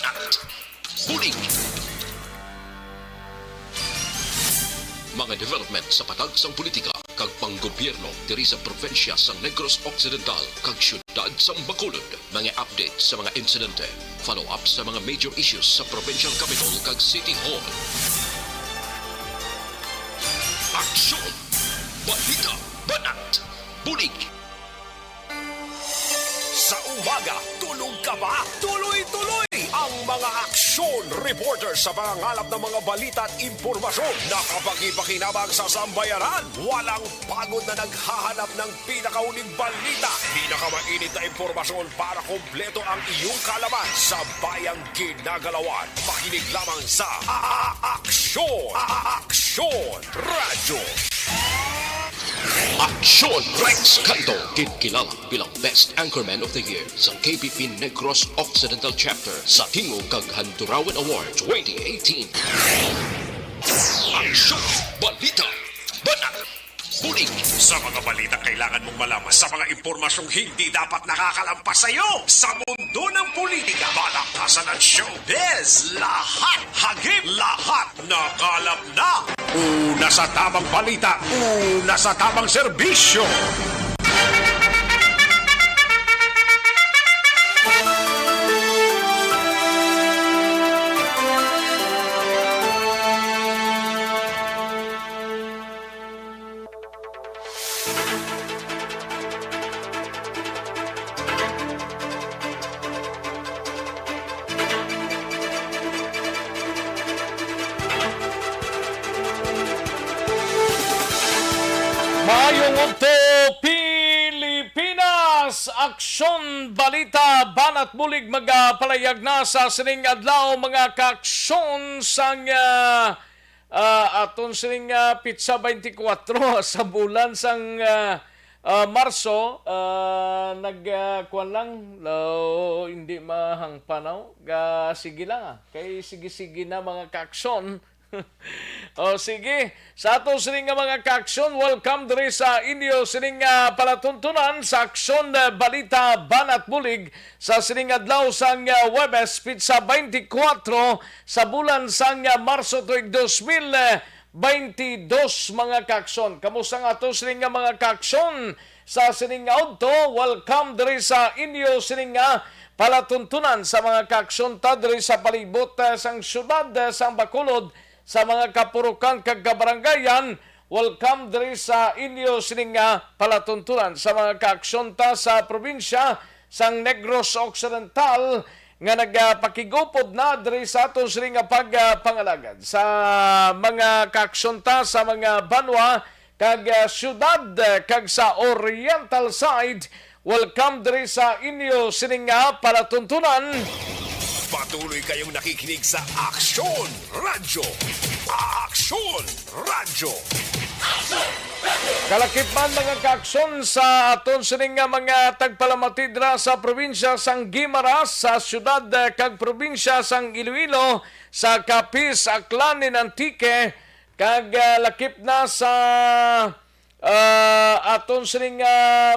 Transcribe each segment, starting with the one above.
banat, bulig. Mga development sa patag sang politika kag panggobyerno diri sa probinsya sang Negros Occidental kag syudad sang Bacolod. Mga update sa mga insidente, follow up sa mga major issues sa provincial capital kag City Hall. Aksyon! Balita! Banat! Bulig! Sa umaga, tulog ka ba? Tuloy-tuloy ang mga aksyon reporter sa mga ngalap ng mga balita at impormasyon na kapag-ipakinabang sa sambayaran. Walang pagod na naghahanap ng pinakauling balita. Pinakamainit na impormasyon para kompleto ang iyong kalaman sa bayang ginagalawan. Makinig lamang sa Aksyon! Aksyon Radyo! Aksyon! Rex Canto, kinkilala bilang Best Anchorman of the Year sa KPP Negros Occidental Chapter sa Tingog kag Handurawan Award 2018. Aksyon! Balita! Banat! Bulig! Sa mga balita kailangan mong malaman sa mga impormasyong hindi dapat nakakalampas sa iyo sa mundo ng politika, balakasan at showbiz. Lahat hagip, lahat nakalap na. Una sa tamang balita, una sa tamang serbisyo. Mayong Ugto, Pilipinas! Aksyon, balita, banat bulig magapalayag na sa sining adlaw mga kaaksyon sang aton sining Pizza 24 sa bulan sang Marso. Nagkuan lang, hindi mahangpanaw. Sige lang kay sige-sige na mga kaaksyon. O sige, sa ato sining mga kaaksyon, welcome diri sa inyo sining palatuntunan sa aksyon balita banat bulig sa sining adlaw sang Webes Pizza 24 sa bulan sang Marso tuig 2022 mga kaaksyon. Kamusta nga ato sining mga kaaksyon sa sining adto? Welcome diri sa inyo sining palatuntunan sa mga kaaksyon ta diri sa palibot sang syudad sang Bacolod, sa mga kapurukan kag kabarangayan. Welcome diri sa inyo sining palatuntunan sa mga kaaksyon ta sa probinsya sang Negros Occidental nga nagpakigupod na diri sa aton sining pagpangalagad sa mga kaaksyon ta sa mga banwa kag syudad kag sa oriental side. Welcome diri sa inyo sining palatuntunan. Patuloy kayong nakikinig sa Aksyon Radyo. Aksyon Radyo. Kalakip man mga kaaksyon sa aton sining mga tagpalamatidra sa probinsya sang Guimaras, sa syudad kag probinsya sang Iloilo, sa Capiz, Aklan, Antique, kag lakip na sa aton sining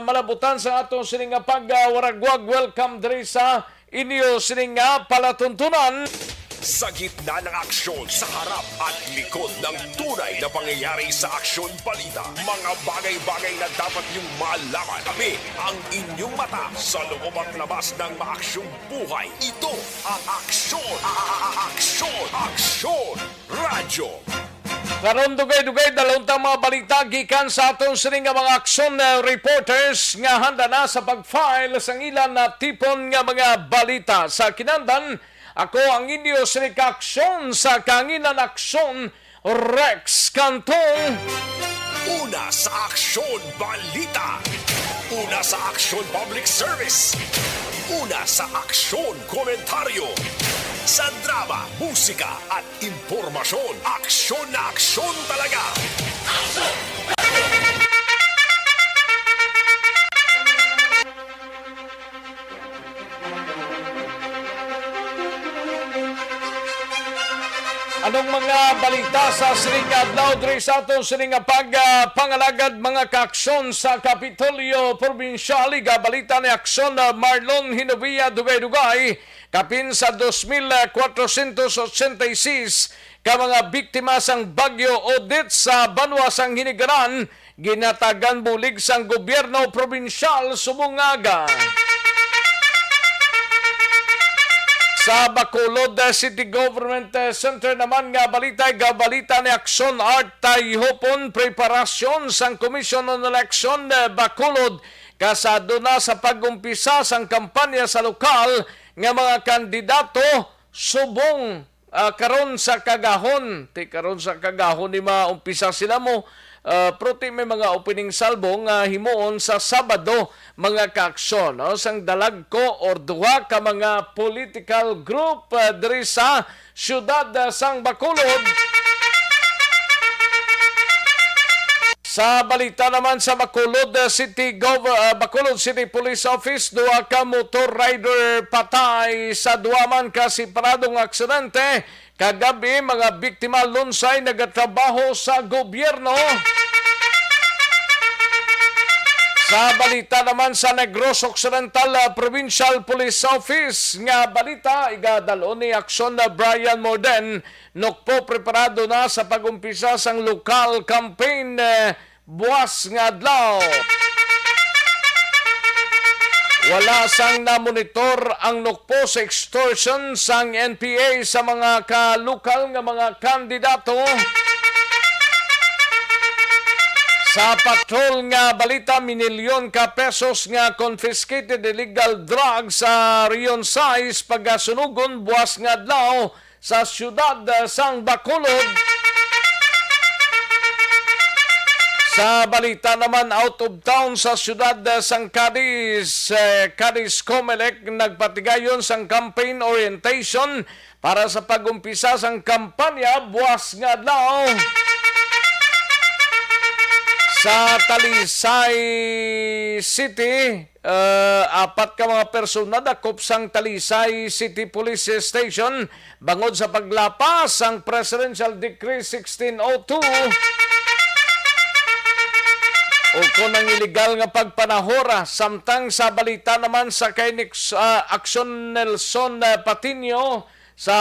malabutan sa aton sining pagwaragwag. Welcome diri sa inyo sining palatuntunan. Sa gitna ng aksyon, sa harap at likod ng tunay na pangyayari sa aksyon balita, mga bagay-bagay na dapat niyong malaman. Kami ang inyong mata sa loob at labas ng maaksyong buhay. Ito ang Aksyon! Aksyon! Aksyon! Radyo! Karon dugay-dugay dalawang mga balita gikan sa aton sining mga aksyon reporters nga handa na sa pag-file sang ilan na tipon nga mga balita. Sa kinandan, ako ang inyo sining kaaksyon sa kanginan aksyon, Rex Cantong. Una sa Aksyon Balita. Una sa Aksyon Public Service. Una sa Aksyon Komentaryo. Sa drama, musika at impormasyon, aksyon na aksyon talaga. Anong mga balita sa sining adlaw diri sa aton sining pagpangalagad mga kaaksyon sa Kapitolyo Provincial? Balita ni Aksyon Marlon Hinovia dugay-dugay kapin sa 2,486 ka mga biktima sang Bagyo Odette sa Banwa sang Hinigaran, ginatagan bulig sang gobyerno probinsyal Sumungaga. Sa Bacolod City Government Center naman nga balita ni Action Art Tayhopon preparasyon sang Commission on Election Bacolod kasado na sa pag-umpisa sang kampanya sa lokal nga mga kandidato subong karon sa kagahon. Karon sa kagahon ni maumpisa sila mo. Proti may mga opening salvo nga himuon sa Sabado mga kaaksyon. No? Sang dalag ko or duha ka mga political group diri sa siyudad sang Bacolod. Sa balita naman sa Bacolod City Police Office, duha ka motor rider patay sa duha man ka separadong aksidente. Kagabi, mga biktima lunsay nagatrabaho sa gobyerno. Sa balita naman sa Negros Occidental Provincial Police Office, nga balita, igadalo ni Aksyon na Brian Morden, nukpo preparado na sa pag-umpisa sang lokal campaign buwas nga adlaw. Wala sang na-monitor ang nukpo sa extortion sang NPA sa mga kalukal nga mga kandidato. Sa patrol nga balita, minilyon ka pesos nga confiscated illegal drugs sa Rion 6 pagasunugon buwas nga adlaw sa siyudad sang Bacolod. Sa balita naman, out of town sa siyudad sang Cadiz, Cadiz Comelec nagpatigayon sang campaign orientation para sa pag-umpisa sang kampanya buwas nga adlaw. Sa Talisay City, apat ka mga persona dakop sang Talisay City Police Station bangod sa paglapas sang Presidential Decree 1602 o kunang illegal nga pagpanahora. Samtang sa balita naman sa Kainix Action Nelson Patino sa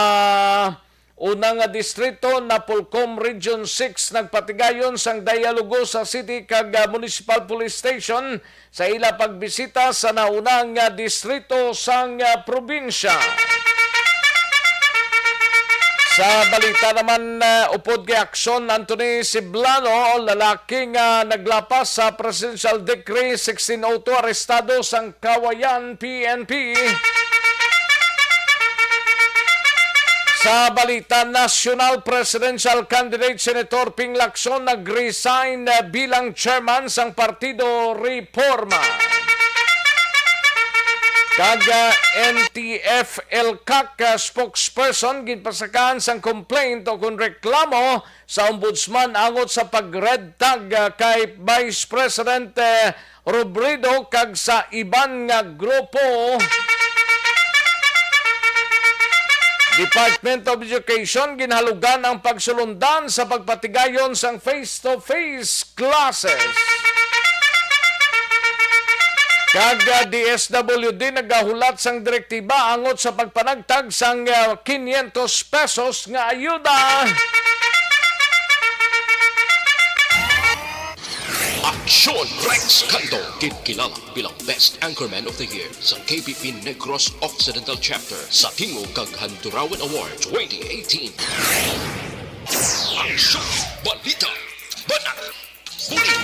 unang distrito na Pulcom Region 6 nagpatigayon sang dialogo sa City kag Municipal Police Station sa ila pagbisita sa naunang distrito sang probinsya. Sa balita naman, upod kay Aksyon Anthony Siblano, lalaki nga naglapas sa Presidential Decree 1602 arestado sang Kawayan PNP. Sa balita, National Presidential Candidate Senator Ping Lacson nag-resign bilang chairman sang Partido Reforma. Kaga NTF-ELCAC spokesperson ginpasakaan sang complaint o kung reklamo sa ombudsman angot sa pag-red tag kay Vice President Robredo kag sa iban nga grupo. Department of Education ginhalugan ang pagsulundan sa pagpatigayon sang face-to-face classes. Kag DSWD nagahulat sang direktiba angot sa pagpanagtag sang 500 pesos nga ayuda. Aksyon Rex Canto, kinilala bilang Best Anchorman of the Year sa KBP Negros Occidental Chapter sa Tingog kag Handurawan Award 2018. Aksyon, balita, banat, bulit.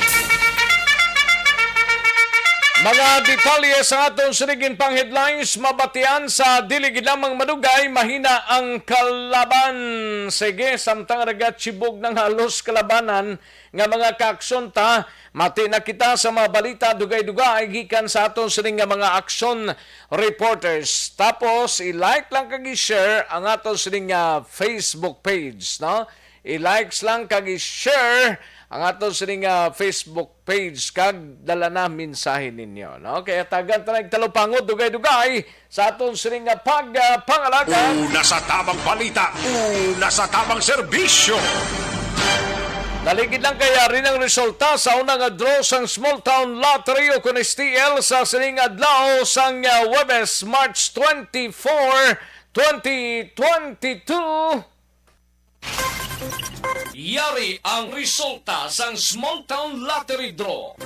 Mga detalye sa atong sinigin pang headlines, mabatian sa diligid lamang madugay, mahina ang kalaban. Sige, samtang ragatsibog ng halos kalabanan nga mga kaaksyon ta, mati na kita sa mga balita dugay-dugay gikan sa atong sining nga mga aksyon reporters. Tapos, i-like lang kag i-share ang atong sining nga Facebook page, no? I-likes lang kag i-share ang atong sining Facebook page kag dala na mensahe ninyo, no? Kaya tagan ta nagtalupangod dugay-dugay sa atong sining pangalaga. Una sa tamang balita, una sa tamang serbisyo. Daligid lang kaya rin ang resulta sa unang draw sang Small Town Lottery o kun STL sa sining adlaw sang Webes, March 24, 2022. Yari ang resulta sang Small Town Lottery Draw.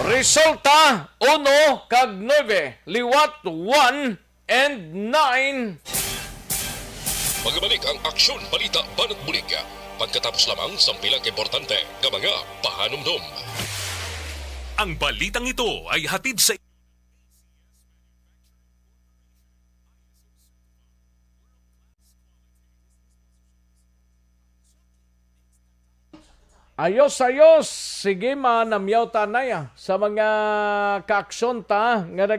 Resulta 1 kag 9, liwat 1 and 9. Magbalik ang aksyon, balita, banat bulig. Pagkatapos lamang sa pilang importante nga mga pahanumdum. Ang balitang ito ay hatid sa Ayos, sige manamyaw tanay sa mga kaaksyon ta nga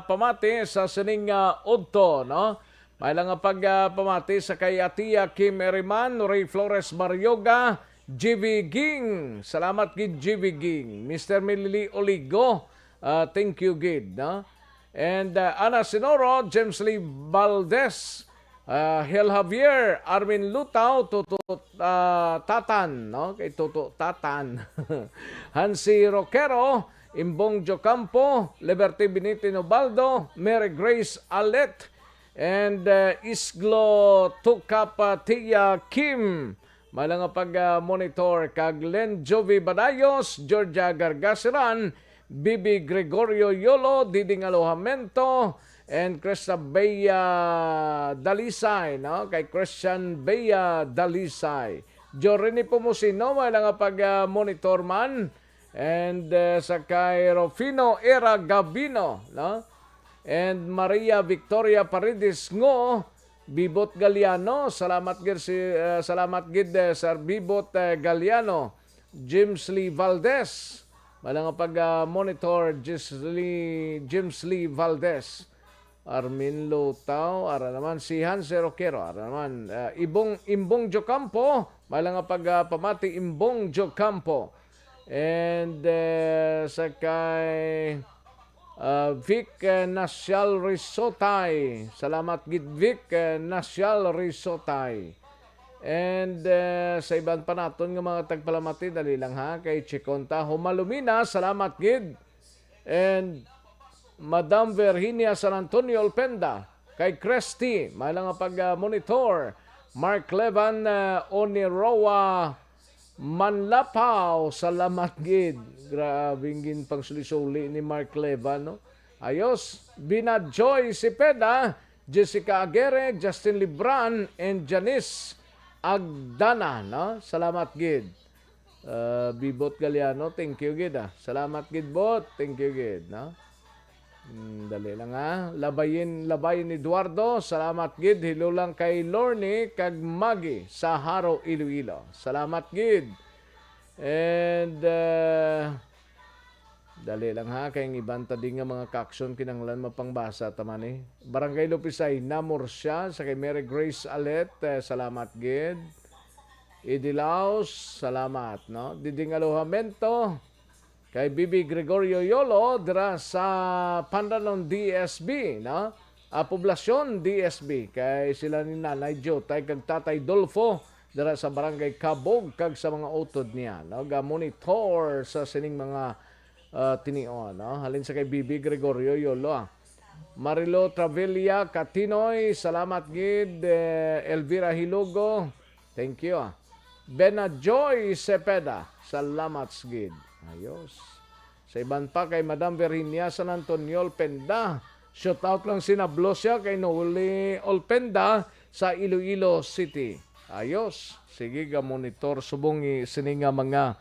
pamati sa sining udto, no? May lang nga pamati sa kay Atia Kim Eriman, Ray Flores Marioga, GV Ging. Salamat gid GV Ging. Mr. Milili Oligo, thank you gid, no? And Ana Sinoro, James Lee Valdez, Hel Javier, Armin Lutaw, Tuto Tatan, no? Kay Tuto Tatan. Hansi Roquero, Imbong Jocampo, Liberty Benitino Baldo, Mary Grace Alet, and Isglo Tukapatia Kim. Malang pag-monitor kag Len Jovi Badayos, Georgia Gargasiran, Bibi Gregorio Yolo, Diding Alojamento, and Christian Bea Dalisay, no? Kay Christian Bea Dalisay. Jorini Pumusino, malang pag-monitor man, and sa kay Rofino Era Gabino, no? And Maria Victoria Paredes ngo, Bibot Galiano, salamat gid Sir Bibot Galiano, James Lee Valdez, malang pag-monitor James Lee Valdez, Armin Lutaw, ara naman si Hans Roquero, ara naman Imbong Jocampo, malang pamati Imbong Jocampo, and sa kay Vic Nasyal Risotay. Salamat gid Vic Nasyal Risotay. And sa ibang pa naton nga mga tagpalamati, dali lang ha, kay Chikonta Humalumina, salamat gid. And Madam Virginia San Antonio Olpenda, kay Cresty, malang pag-monitor. Mark Levan Oniroa Manlapaw, salamat gid. Grabing gin pang sulisuli ni Mark Levan, no? Ayos. Bina Joy Sipeda, Jessica Aguirre, Justin Libran, and Janice Agdana, no? Salamat gid. Bibot Galiano, thank you gid, ah. Salamat gid bot, thank you gid, no? Dali lang ha. Labayin Eduardo, salamat gid. Hilo lang kay Lorne kag Magi sa Haro, Iloilo. Salamat gid. And dali lang ha, kay ibanta din nga mga kaksyon kinanglan mapangbasa tamani. Barangay Lupisay, Namor siya sa kay Mary Grace Alet, salamat gid. Idilaos, salamat, no? Diding Alojamento, kay Bibi Gregorio Yolo, dira sa Pandanon DSB, no? Poblasyon DSB, kay sila ni Nanay Jotay kag Tatay Dolfo, dira sa Barangay Kabog, kag sa mga utod niya, no? Ga-monitor sa sining mga tinion, no? Halin sa kay Bibi Gregorio Yolo, Marilo Travilla Katinoy, salamat gid. Elvira Hilugo, thank you, Bena Joy Cepeda, salamat gid. Ayos. Sa iban pa kay Madam Virginia San Antonio Olpenda. Shout out lang sinablo siya kay Nouli Olpenda sa Iloilo City. Ayos. Sige ga monitor subong sininga mga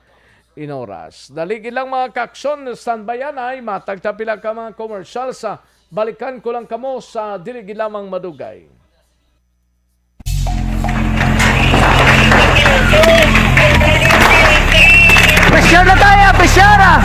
inoras. Daligi lang mga kaksyon, standbyan ay matagtapila ka mga commercial sa balikan ko lang kamo sa diligi lamang madugay. Presyar na tayo! Presyara!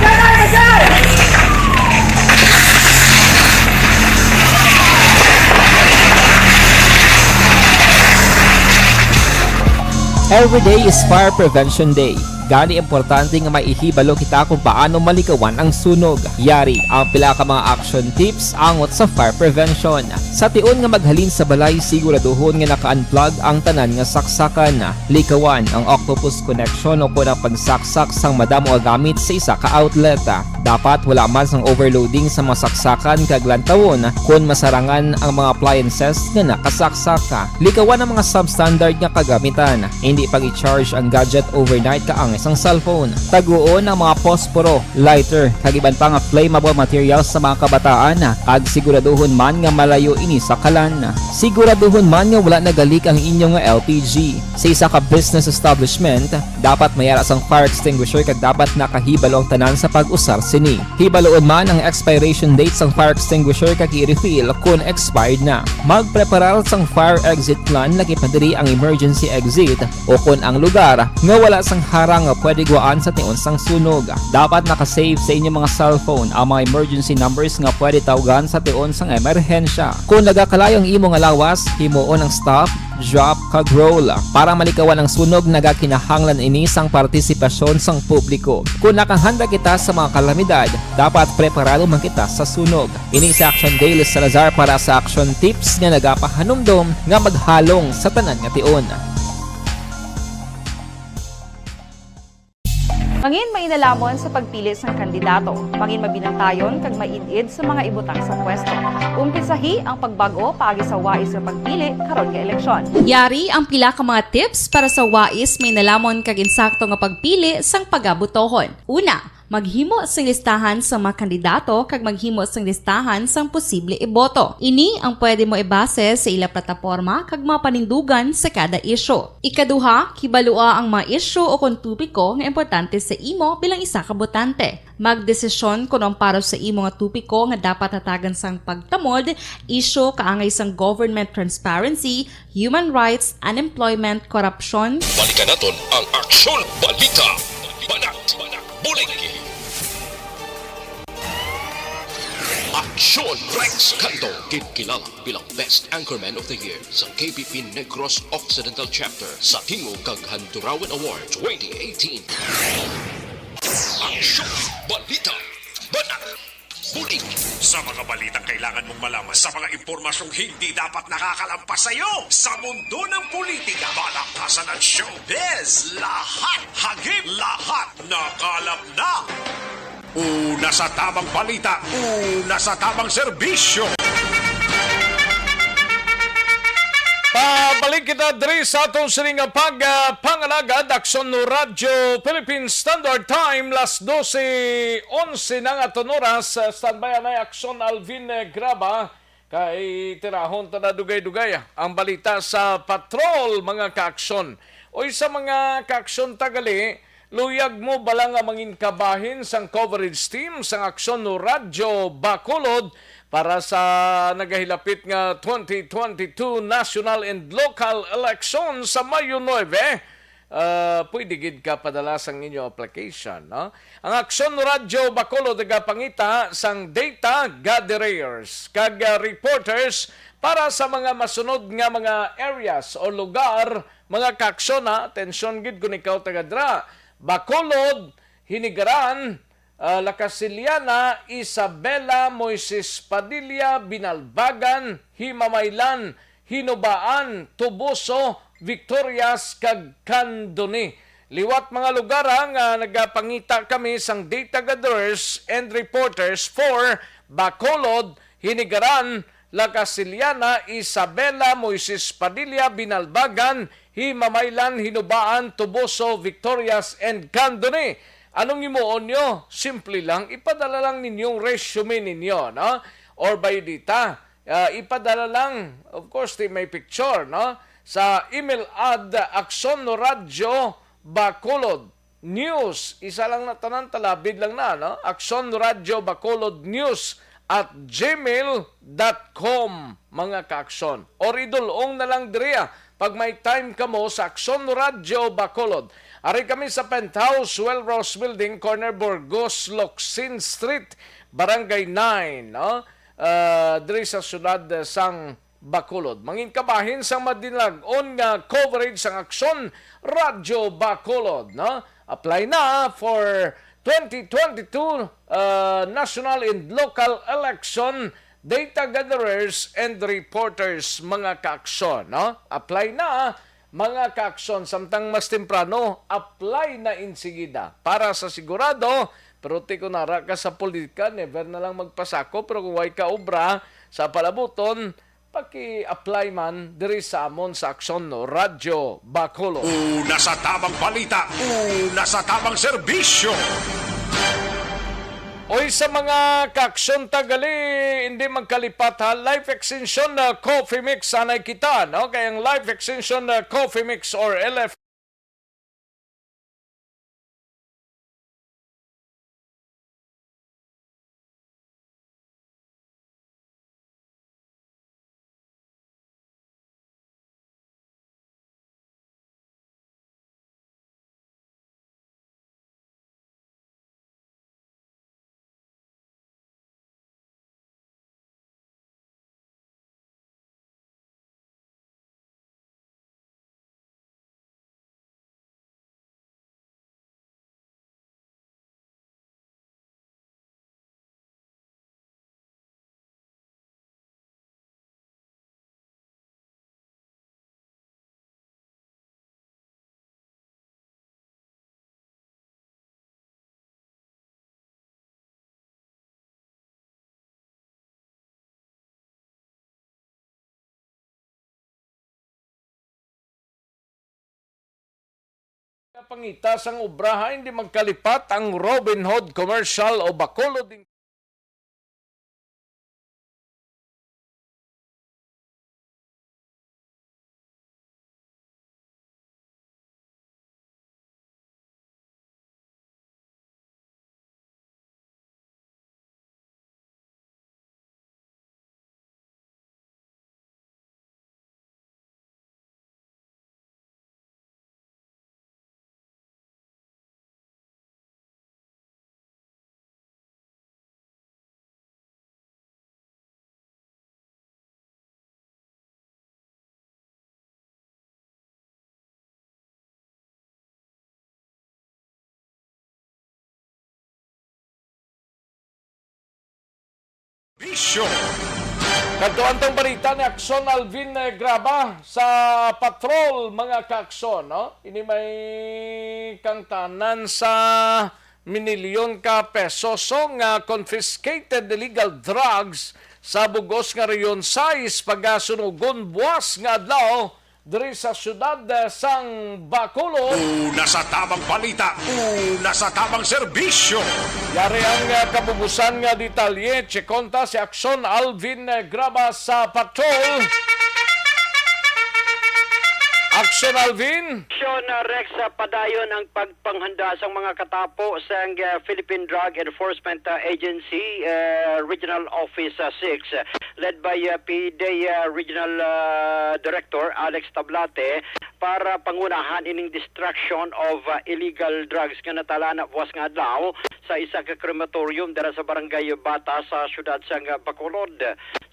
Every day is Fire Prevention Day. Gani importante nga maihibalo kita kung paano malikawan ang sunog. Yari ang pila ka mga action tips angot sa fire prevention. Sa tiun nga maghalin sa balay, siguraduhon nga naka-unplug ang tanan nga saksakan. Likawan ang octopus connection o kung ang pagsaksak sang madamo nga gamit sa isa ka outlet. Dapat wala man sang overloading sa mga saksakan kag lantawon kung masarangan ang mga appliances nga nakasaksaka. Likawan ang mga substandard nga kagamitan. Hindi pag i-charge ang gadget overnight kaang isang cellphone. Taguon ang mga posporo, lighter, kag iban pa nga flammable materials sa mga kabataan. Kag siguraduhon man nga malayo ini sa kalan. Siguraduhon man nga wala nagalik ang inyong nga LPG. Sa isa ka business establishment, dapat mayara sang fire extinguisher kag dapat nakahibalo ang tanan sa pag-usar sini. Hibaloon man ang expiration date sang fire extinguisher kag i-refill kung expired na. Magpreparar sang fire exit plan lagi padiri ang emergency exit o kung ang lugar nga wala sang harang nga pwede guaan sa tiun sang sunog. Dapat nakasave sa inyong mga cellphone ang mga emergency numbers nga pwede tawagan sa tiun sang emerhensya. Kung nagakalayo ang imong lawas, himuon ang stop, drop kag roll. Para malikawan ang sunog, nagakinahanglan ini sang partisipasyon sang publiko. Kung nakahanda kita sa mga kalamidad, dapat preparado man kita sa sunog. Ini sa Action Daily Salazar para sa action tips nga nagapahanumdom nga maghalong sa tanan nga tion. Mangin mainalamon sa pagpili ng kandidato. Mangin mabinantayon kag mainid sa mga ibutang sa pwesto. Umpisahi ang pagbago paagi sa wais sa pagpili karon nga eleksyon. Yari ang pila ka mga tips para sa wais may nalamon kag insakto nga pagpili sang pagabutohon. Una, maghimo sang listahan sa mga kandidato kag maghimo sang listahan sang posible iboto. Ini ang pwede mo ibase sa ila plataporma kag mga panindugan sa kada isyu. Ikaduha, kibalua ang mga isyu o kung tupiko nga importante sa imo bilang isa ka botante. Magdesisyon kung ang para sa imo nga tupiko nga dapat hatagan sang pagtamod, isyu kaangay sang government transparency, human rights, unemployment, corruption. Balikan naton ang Aksyon Balita. Banat, bulig. Aksyon Rex Canto, kilala bilang Best Anchorman of the Year sa KBP Negros Occidental Chapter sa Tingog kag Handurawan Award 2018. Aksyon Balita. Banat, bulig. Sa mga balitang kailangan mong malaman, sa mga impormasyong hindi dapat nakakalampas sa iyo, sa mundo ng politika, balakasan at showbiz, lahat hagip, lahat nakalap na. Una sa tamang balita, una sa tamang serbisyo. Pabalik kita diri sa atong sining pangalagad Aksyon no Radyo Philippine Standard Time las 12:11 ng aton oras. Standby na Aksyon Alvin Graba kay tirahon ta na dugay-dugay ang balita sa patrol mga kaaksyon. Oy sa mga kaaksyon tagali, luyag mo balang nga mangin kabahin sang coverage team sang Aksyon no Radyo Bacolod para sa nagahilapit nga 2022 national and local election sa Mayo 9. Pwede gid ka padala sang inyo application, no? Ang Aksyon no Radyo Bacolod nagapangita sang data gatherers kag reporters para sa mga masunod nga mga areas o lugar, mga kaaksyon na atensyon gid kun ikaw taga-dra. Bacolod, Hinigaran, La Casiliana, Isabela, Moises Padilla, Binalbagan, Himamaylan, Hinubaan, Tubuso, Victorias, kag Candoni. Liwat mga lugar nga nagapangita kami sang data gatherers and reporters for Bacolod, Hinigaran, La Casiliana, Isabela, Moises Padilla, Binalbagan, Himamaylan, Hinubaan, Tubuso, Victorias, and Candoni. Anong imuon nyo? Simple lang, ipadala lang ninyong resume ninyo, no? Or by data, ipadala lang, of course, may picture, no? Sa email ad Aksyon no Radyo Bacolod News. Isa lang na tanan, talabid lang na, no? Aksyon no Radyo Bacolod News at gmail.com mga kaaksyon. Or idulong na lang diriya pag may time ka mo sa Aksyon no Radyo Bacolod. Ari kami sa Penthouse Wellrose Building, corner Burgos, Locsin Street, Barangay 9, no? Diri sa syudad sang Bacolod. Mangin kabahin sa madinlag-on nga coverage sang aksyon Radyo Bacolod, no? Apply na for 2022 national and local election data gatherers and reporters mga kaaksyon, no? Apply na mga kaaksyon samtang mas temprano, apply na insigida para sa sigurado. Pero ti kunara ka sa politika, never na lang magpasako, pero kung way ka obra sa palabuton, paki-apply man diri sa amon sa aksyon no Radyo Bacolod. Una sa tamang balita, una sa tamang serbisyo. Oy sa mga kaaksyon tagali, hindi magkalipat ha. Life Extension Coffee Mix sanay kita, no? Kaya ang Life Extension Coffee Mix or LF pangita sang obraha, hindi magkalipat ang Robin Hood Commercial o Bacolod Bisyo. Kadtuantong balita ni Akson Alvin Graba sa patrol mga kaakson, no? Ini may kang tanan sa minilyon ka pesos nga confiscated illegal drugs sa bugos nga reyon 6 pagasunugon buwas nga adlaw diri sa syudad sang Bacolod. Una sa tamang balita, una sa tamang serbisyo. Yari ang kabubusan nga detalye, chekonta si Akson Alvin Graba sa patrol. Akson Alvin. Aksyon Rex padayon ang pagpanghanda sa mga katapo sa Philippine Drug Enforcement Agency Regional Office 6 led by PDEA Regional Director Alex Tablate para pangunahan ining destruction of illegal drugs nga natala na buwas nga adlaw sa isa ka crematorium dara sa barangay Bata sa syudad sang Bacolod.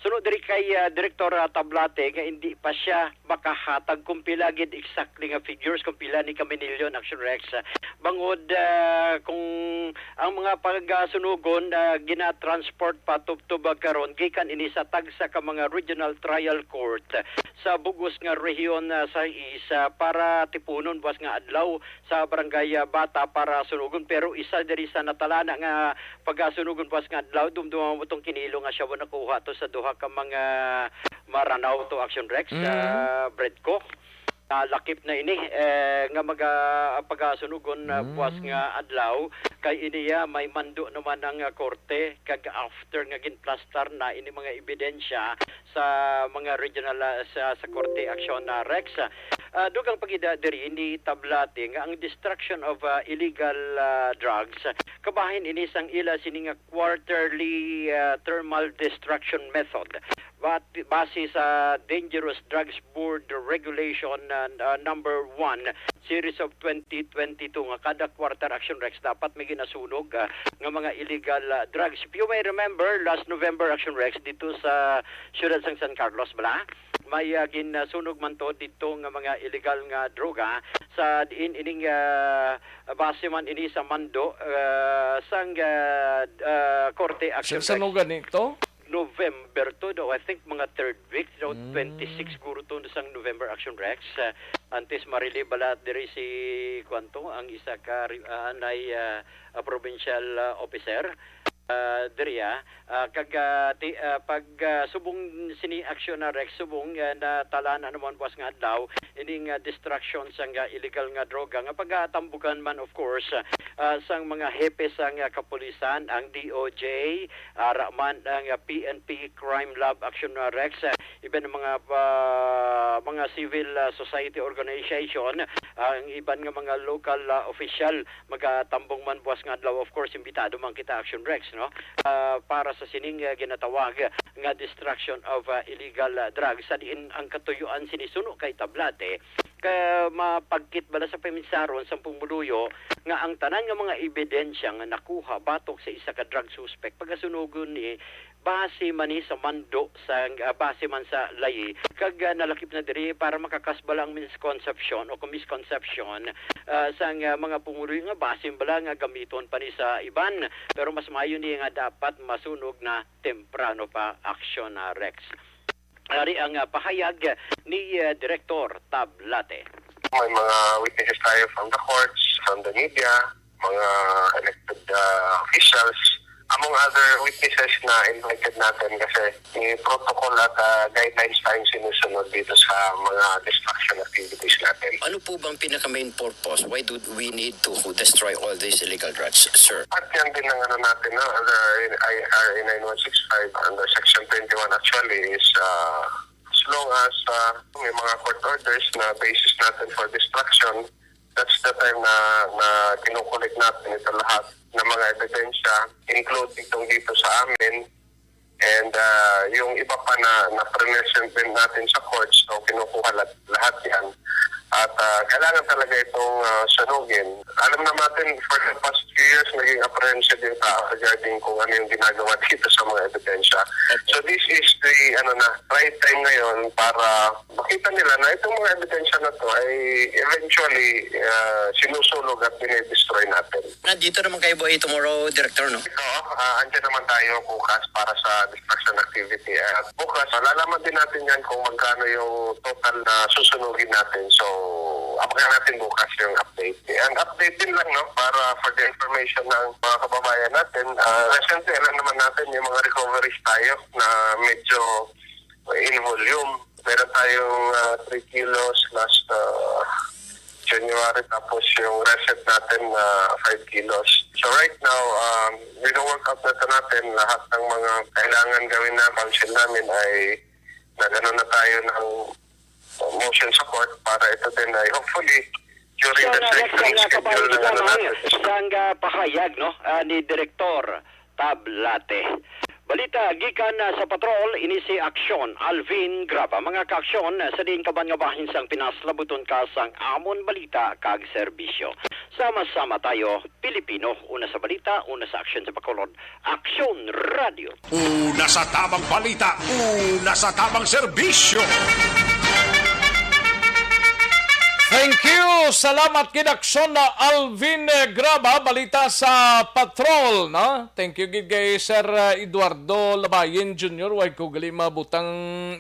Sunod diri kay Director Tablate nga hindi pa siya makahatag kung pila gid exactly nga figures kung pila ni kaminilyon Action Rex. Bangod kung ang mga pagasunugon gina-transport pa tubtubag karon gikan ini sa tagsa ka mga regional trial court sa bugos nga rehiyon sa isa para tipunon buwas nga adlaw sa barangay Bata para sunugon, pero isa diri sa natalana nga pagasunugon buwas nga adlaw dumdumang mutong kinilo nga siya nakuha to sa duha ka mga maranaw to Action Rex Bredco. Lakip na ini nga pagasunugon buwas nga adlaw kay iniya may mando naman ang korte kag after nga ginplastar na ini mga ebidensya sa mga regional sa korte Action Rex. Dugang pagida diri ini Tablate nga ang destruction of illegal drugs kabahin ini sang ila sini nga quarterly thermal destruction method. Base sa Dangerous Drugs Board Regulation number 1 series of 2022 nga kada quarter Action Rex dapat may ginasunog nga mga illegal drugs. If you may remember, last November Action Rex dito sa siyudad ng San Carlos, bala? May ginasunog man to dito nga mga illegal nga droga sa diin ining base man ini sa Mando sang Korte Action Sa sanugan nito? November to daw, I think mga third week, daw 26 siguro to sang November Action Rex. Antes marili bala diri si Kwanto, ang isa ka anay provincial officer. Diriya pag subong sini action na Rex subong na talan naman was nga adlaw ining distraction sang illegal nga droga nga pagatambukan man of course sang mga hepe sang kapulisan ang DOJ raman ang PNP Crime Lab Action na Rex iban mga civil society organization ang iban nga mga local official magatambong man buwas nga adlaw of course imbitado man kita Action Rex no para sa sining ginatawag nga destruction of illegal drugs sa diin ang katuyuan sinisuno kay Tablate ka mapagkit bala sa peminsaron sa pumuluyo nga ang tanan nga mga ebidensya nga nakuha batok sa isa ka drug suspect pagasunugon ni base man ni sa Mando sa base man sa layi kag nalakip na diri para makakasbala ang misconception o misconception sa mga pumuluyo nga base bala nga gamiton pa ni sa iban pero mas maayo ni nga dapat masunog na temprano pa Action Rex. Ari ang pahayag ni Director Tablate. May mga witnesses tayo from the courts, from the media, mga elected officials, among other witnesses na invited natin kasi may protocol at guidelines tayong sinusunod dito sa mga destruction activities natin. Ano po bang pinaka-main purpose? Why do we need to destroy all these illegal drugs, sir? At yan din ang natin, no? Under IRA 9165, under Section 21 actually is as long as may mga court orders na basis natin for destruction, that's the time na kinukulik natin ito lahat ng mga ebidensya, including itong dito sa amin, and yung iba pa na present din natin sa courts, so kinukuha lahat yan. At kailangan talaga itong sunugin. Alam na natin, for the past few years, naging apprehensive yung tao regarding kung ano yung ginagawa dito sa mga ebidensya. So this is the right time ngayon para makita nila na itong mga ebidensya na to ay eventually sinusulog at dinidestroy natin. Nandito naman kayo boy tomorrow, Director, no? Ito, andyan naman tayo bukas para sa destruction activity. At bukas, lalaman din natin yan kung magkano yung total na susunugin natin. So, abangan natin bukas yung update. And update din lang, no, para for the information ng mga kababayan natin. Recently, alam naman natin yung mga recoveries tayo na medyo in volume. Meron tayong 3 kilos last January, tapos yung reset natin 5 kilos. So right now, wino-work out natin lahat ng mga kailangan gawin na council namin ay nagano na tayo ng motion sa court para ito din ay hopefully during the second schedule na natin. Isang pahayag no, ni Director Tablate. Balita, gikan sa patrol, inisi aksyon, Alvin Graba. Mga kaaksyon sa diin kaban nga bahin sang Pinas, labuton ka sang amon balita kag serbisyo. Sama-sama tayo, Pilipino, una sa balita, una sa aksyon sa Bacolod, Aksyon Radio. Una sa tamang balita, una sa tamang serbisyo. Thank you! Salamat kinaksyon na Alvin Graba, balita sa patrol, no? Thank you gid kay Sir Eduardo Labayen Jr. Way ko gali mabutang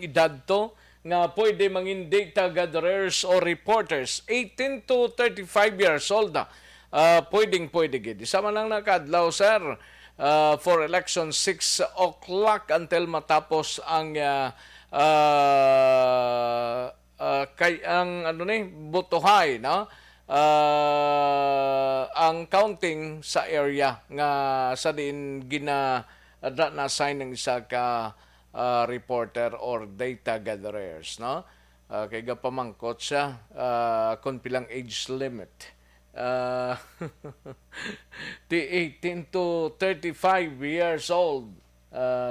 edad to nga pwede mangindi taga-gatherers o reporters 18 to 35 years old na. Pwede gid. Isa man lang nakadlaw, sir, for election 6 o'clock until matapos ang kay ang botohay, no, ang counting sa area nga sa din gina na assign ng isa ka reporter or data gatherers, no, kay gapamangkot siya kung pilang age limit, the 18 to 35 years old,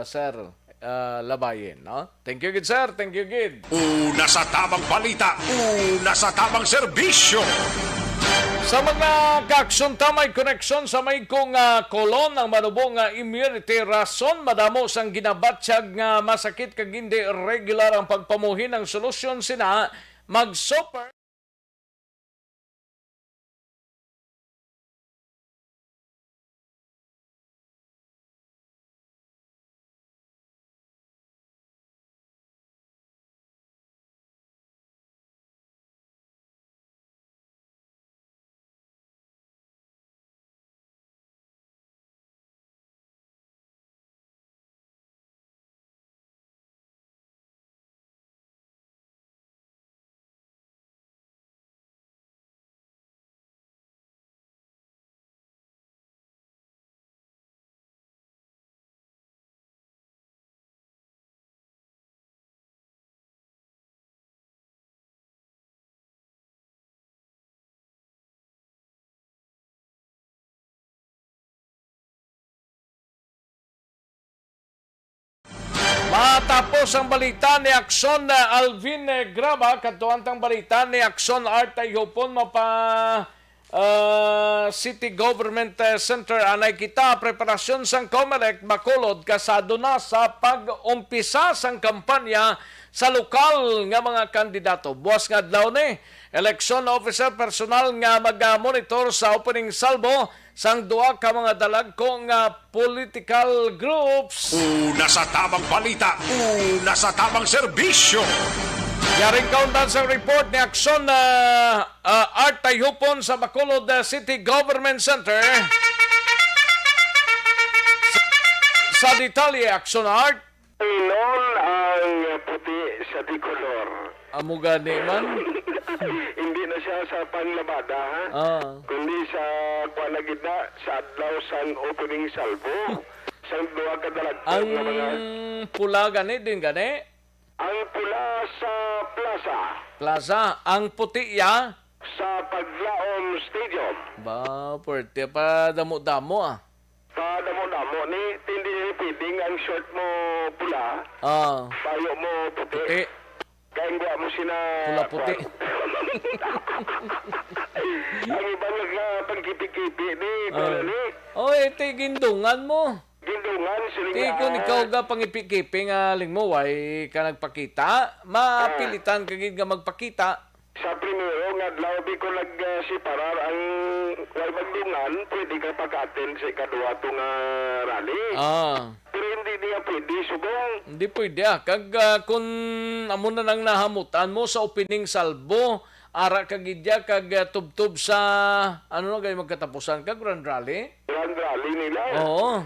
sir. labayin. No? Thank you, good sir. Thank you, good. Una sa tamang balita, una sa tamang serbisyo. Sa mga kaaksyon tamay koneksyon sa may kong kolon ang manubong nga immunity rason madamo sang ginabatsyag nga masakit kag hindi regular ang pagpamuhin ng solusyon sina mag-super matapos ang balita ni Akson Alvin Graba, katuantang balita ni Akson Art ay hupon mapa City Government Center anay kita preparasyon sang COMELEC Bacolod kasado na sa pag-umpisa sang kampanya sa lokal nga mga kandidato. Buwas nga daw ni election officer personal nga mag-monitor sa opening salvo sang duwa ka mga dalagko nga political groups. Una sa tamang balita, una sa tamang serbisyo. Yaring kauntan sa report ni Akson Art Tayhupon sa Bacolod City Government Center. Sa detalye, Akson Art. Inon ang puti sa tricolor. Amo gani man. Hindi na siya sa panglabada, ha? Kundi sa gitna sa adlaw sang opening salvo. Sang duwa ka dalagko Ang nga mga... pula gani din gani. Ang pula sa plaza. Plaza. Ang puti ya. Sa Paglaom Stadium. Ba, pwerte pa damo-damo ah. Kadamo-damo ni, hindi ni pwedeng ang short mo pula, payo mo puti. Puti. Kaya nga mo sina... Pula puti. Ang ibang pangkipi-kipi ni, ni. Oy, tigindungan mo. Gindungan, siling Di kung ikaw ga pangipi-kipi nga ling mo, way ka nagpakita, mapilitan ka gid nga magpakita. Sa primero, nga labi ko nagsiparar ang wal magdungan, pwede ka pag-attend sa ikaduwa itong rally. Pero hindi niya pwede, subong. Hindi pwede Kag kung amo na nang nahamutan mo sa opening salvo, ara ka gidya kag tubtob sa ano na kayo magkatapusan kag grand rally. Grand rally nila. Oo.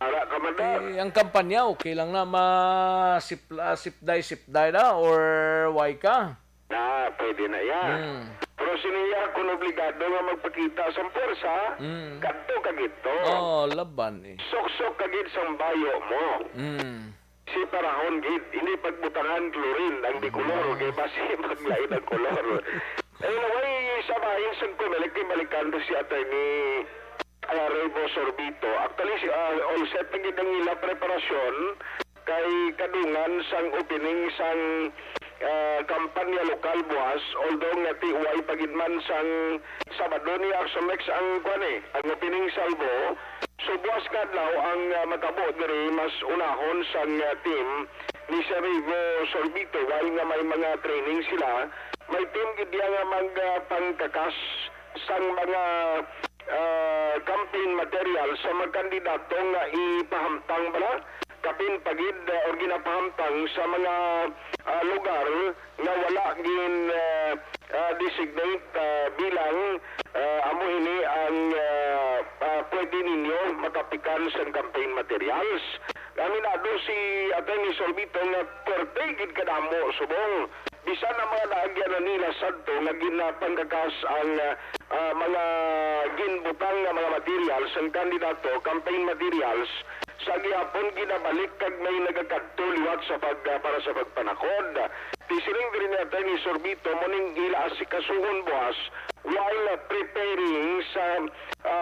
Ara ka man ang kampanya okay lang na sipday na or why ka. Pwede na yan. Pero siniya kung obligado nga magpakita sa pwersa, kadto ka gito. Laban eh. Sok-sok ka gid sang bayo mo. Si parahon gid, hindi pagbutangan chlorine ang di kolor, kay basi maglain ang kolor. Anyway, sa bahin sang COMELEC, balikan si Attorney Rebo Sorbito. Actually, all set na gid ang ila preparasyon kay kadungan sang opening sang kampanya lokal buwas, although nga tiway pagidman sang Sabado ni Arsomex ang ang opening salvo. So buwas kadlaw ang matabo diri mas unahon sang team ni Sir Rivo Sorbito while nga may mga training sila, may team gid nga magpangkakas sang mga campaign material sa mga kandidato nga ipahamtang bala kapin pagid or ginapahamtang sa mga lugar nga wala gin designate bilang amo ini ang pwede ninyo makapikan sa campaign materials. Aminado si Atty. Sorbito nga korte gid kadamo subong bisan ang mga naagyan na nila sadto nga ginapangkakas ang mga ginbutang nga mga materials ang kandidato campaign materials sa gihapon ginabalik kag may nagakadto liwat sa para sa pagpanakod. Tisiling din natin ni Sorbito muning ila asikasuhon buwas while preparing sa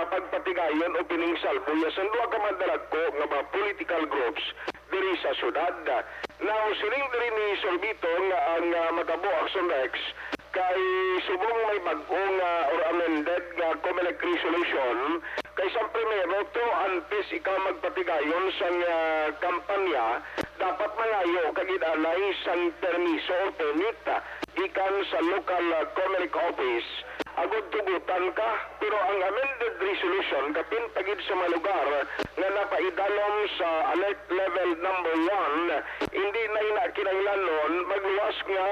pagpatigayon opening salvo. Yasan duha ka madalag ko nga mga political groups diri sa syudad. Now, sining diri ni Sorbito nga ang matabo Action Rex kay subong may bag-ong or amended nga COMELEC resolution kay sa primero to antes ikaw magpatigayon sa kampanya dapat mangayo kagid anay sang permiso o permit gikan sa local COMELEC office agud tugutan ka pero ang amended resolution kapin pagid sa mga lugar nga napaidalom sa alert level number 1 hindi na kinahanglan magluwas nga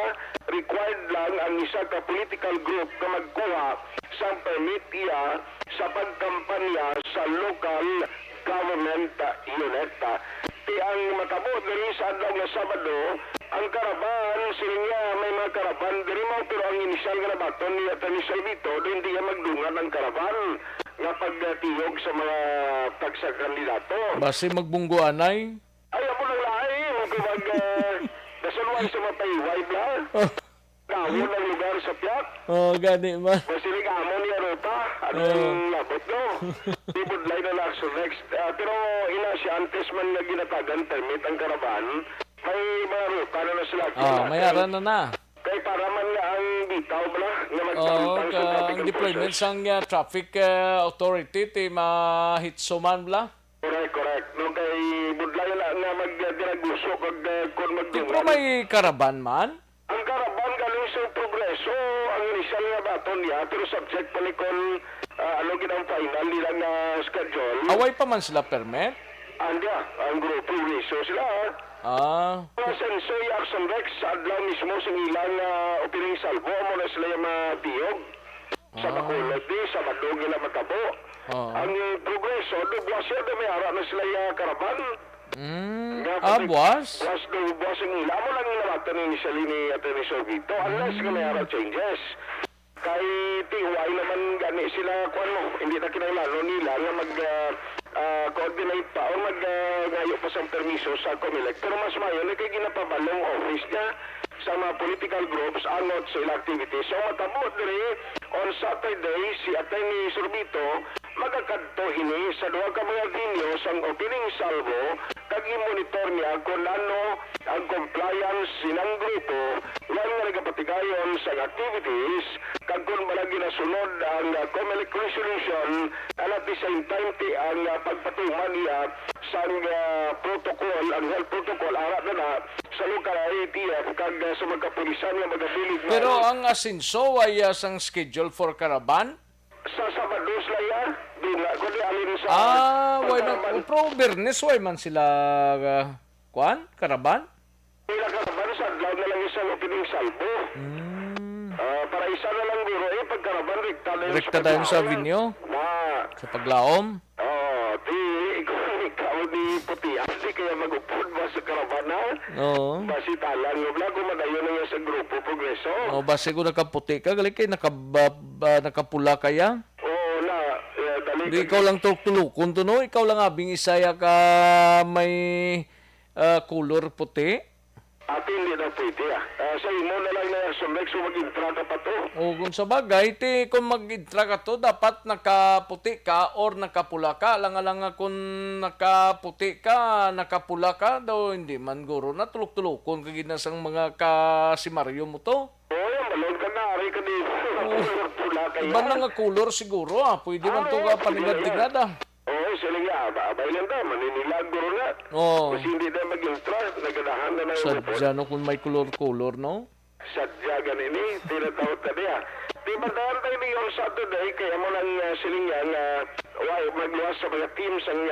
required lang ang isa ka political group nga magkuha sa permit iya sa pagkampanya sa local government unit. Ti ang matabo diri sa adlaw nga Sabado ang karaban siya may mga karaban diri mo pero ang inisyal nga nabaton ni Atty. Salvito hindi niya magdungan ang karaban nga pagtiyog sa mga tagsa-kandidato. Base magbungguanay. Ay, ako lang lahi. Mag nasunway sa mga payway bla. Kawo ng lugar sa piyak. Oh, gani man. Masilig amon niya ruta. Anong labot no? Ibudlay na Action Rex. Pero ina siya antes man na ginatagan permit ang karaban. May mga ruta na sila. Mayaran na. Kay para man nga ang bitaw bla nga Oo, magsamtang sa traffic ang deployment sang traffic authority ti mahitsuman bla. Correct. No, kay budlay na nga magdiraguso kag kon Di magdungan. pro may karaban man? Ang karaban galing sa progreso, ang initial nga baton niya, pero subject pa ni kon ano ginang final nila nga schedule. Away pa man sila permit? Anda, ang grupo progreso sila. Mga sensoy Action Rex, sa adlaw mismo sa ilang opening salvo, mo na sila yung matiyog. Sa Bacolod sa Badog nila matabo. Ang progreso, buwas siya na may ara na sila yung karaban. Buwas? Buwas ang ila mo lang nilawatan ni initially ni Atty. Sorvito unless nga may ara changes. Kay TY naman gani sila kung ano, hindi na kinailangan nila nga mag-coordinate pa o mag-ngayo pa sa permiso sa COMELEC. Pero mas mayon kay ginapabalong office niya sa mga political groups anot sa ilang activities. So matabo diri on Saturday si Atty. Sorbito magakadto hini sa duha ka mga venue sang opening salvo kag i-monitor niya kung ano ang compliance silang grupo lang nga nagapatigayon sa activities kag kung malagi nasunod ang COMELEC resolution and at the same time ang pagpatuman niya sa protocol, ang health protocol harap na sa local ATF kag sa magkapulisan nga magabilig. Pero ang asinso ay sang schedule for caravan? Sa Sabado sila dila kundi alin sa why not? Pro Bernes, why man sila caravan? Pila karaban sa adlaw na lang isang opening salvo. Para isa na lang biro pagkaraban Rekta tayo sa venue? Sa paglaom? Ikaw di puti. Di kaya mag-upod ba sa karaban na? Oo. Basi talang yung vlog, kumadayo na yan sa grupo progreso. Base ko nakaputi ka, gali kay nakapula kaya? Oo na, dali. Di ikaw lang tulukon to no? Ikaw lang abing isaya ka may color puti? Ate, hindi na pwede sa imo na lang na sa next mag-intra ka pa to. O kung sa bagay, kung mag-intra ka to, dapat nakaputi ka or nakapula ka. Lang-alanga kung nakaputi ka, nakapula ka, daw hindi man guro na tulok-tulokon kaginasang mga kasimaryo mo to. Oo, malon ka na, ari ka dito. Pula ka yan. Iba na nga color siguro pwede man to ka panigad-tigad Oo, sila nga, abay lang daw, maninilag guro na. Kasi hindi na mag-intra, nagadahan na ng Sadya no kung may color-color, no? Sadya ganini, tinatawag ka niya. Di ba dahil tayo yung Saturday, kaya mo lang siling yan, magluwas sa mga teams ang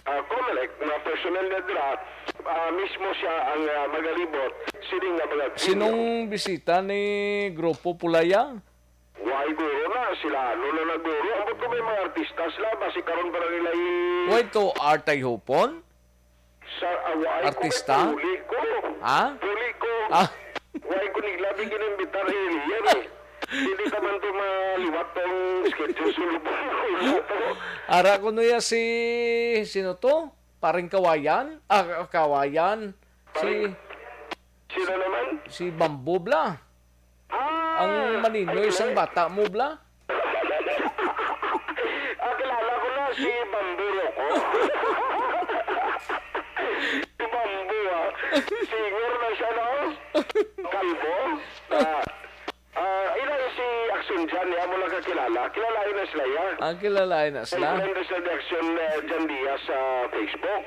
COMELEC, mga personnel na dira, mismo siya ang magalibot, siling na mga team. Sinong bisita ni Grupo Pulaya? Why guro na sila, ano na naguro. Ang ko may mga artista sila, basi karon para nila Why to Artay Hopon? sa away Artista? ko, puli ko. Puli ko. Why ko nila bigyan ng bitar yan Hindi ka man ito maliwat tong schedule sulubong. Ara ko nuya sino to? Paring Kawayan? Kawayan. Sino naman? Si Bambo Bla. Ang manino isang bata mo Bla. Kilala ko na si Bamburo ko. Rivo. Ilan si Action dyan, ya mo lang kakilala. Kilalain na sila, ya. Ang kilalain na sila. Friend sa Action dyan diya sa Facebook.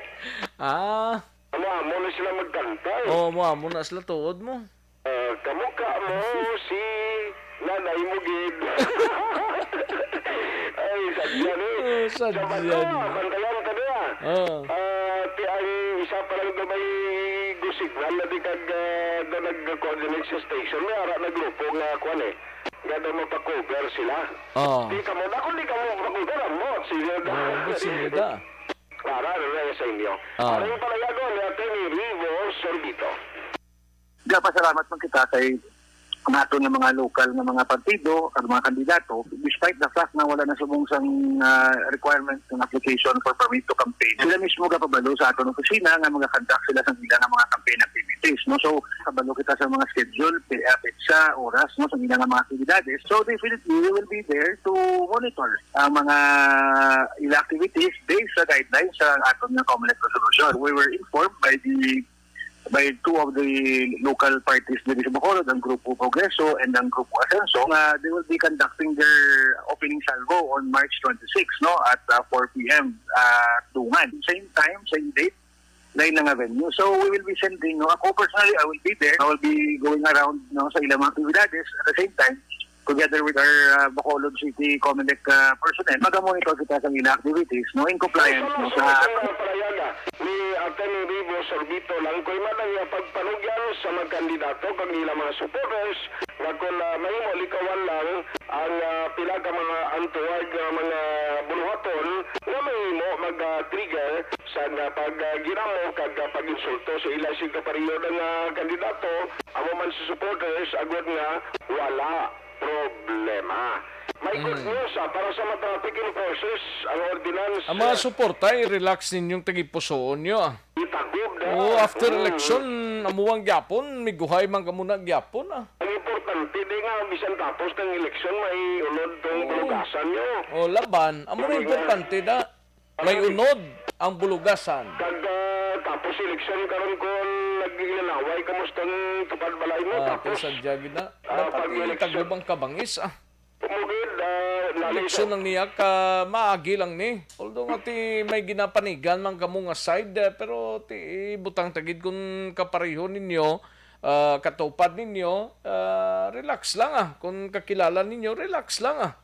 Ah, Amo na sila magkanta eh. mo na sila tuod mo. Kamukha mo si nanay mo gid. Ay, sadya ni. Sadya Sa ni. bato, bantayan ka niya. Oh. Ang isa pa lang na may gusikwan na di kag na nag-coordinate sa station. May ara na grupo nga kwan eh. Nga daw mapakover sila. Oh. Di ka mo, kung di ka mo makover, mo. Sige da. Sige da. Para na sa inyo. Para yung palayagon ni Atty. Rivo Sorbito. Pasalamat man kita kay nato ng mga lokal ng mga partido at mga kandidato, despite the fact na wala na subong sang requirement ng application for permit to campaign. Sila mismo kapabalo sa aton opisina nga mag-conduct sila sa ilang mga campaign activities. No? So, kabalo kita sa mga schedule, sa oras, no? Sa ilang mga aktividades. So, definitely, we will be there to monitor ang mga ilang activities based sa guidelines sa aton ng COMELEC resolution. We were informed by two of the local parties dito sa Bacolod, ang Grupo Progreso and ang Grupo Asenso, they will be conducting their opening salvo on March 26, no, at 4 p.m. Dungan. Same time, same date, lain ng venue. So we will be sending, no, ako personally, I will be there. I will be going around, no, sa ilang mga actividades. At the same time, together with our Bacolod City COMELEC personnel, mag-monitor kita sa ilang activities, no, in compliance, no, sa ni Atty. Rivo Sorbito lang ko'y madang pagpanugyan sa mga kandidato kag nila mga supporters nga kung mahimo likawan lang ang pila ka mga antuwag mga buluhaton nga mahimo mag-trigger sa pag-ginamo kag pag-insulto sa ila sig kapariyo ng kandidato amo man sa supporters agad nga wala problema. May good news para sa mga traffic enforcers, ang ordinance... Ang mga suporta, i-relax ninyong tagipusoon nyo. Itagob na. After election, amuang gyapon, may guhay man kamuna gyapon. Ang importante, di nga, bisan tapos ng eleksyon, may unod tong bulugasan nyo. Laban. Amo na importante na may unod ang bulugasan. Tapos eleksyon karon kung naggiginaway, kamustang tupad balay mo, tapos... Sadya gina. Dapat itagob ang kabangis, Pumugid, eleksyon ng niya ka maagi lang ni. Although nga ti may ginapanigan man kamo nga side pero ti butang tagid kung kapareho ninyo katupad ninyo relax lang kung kakilala ninyo relax lang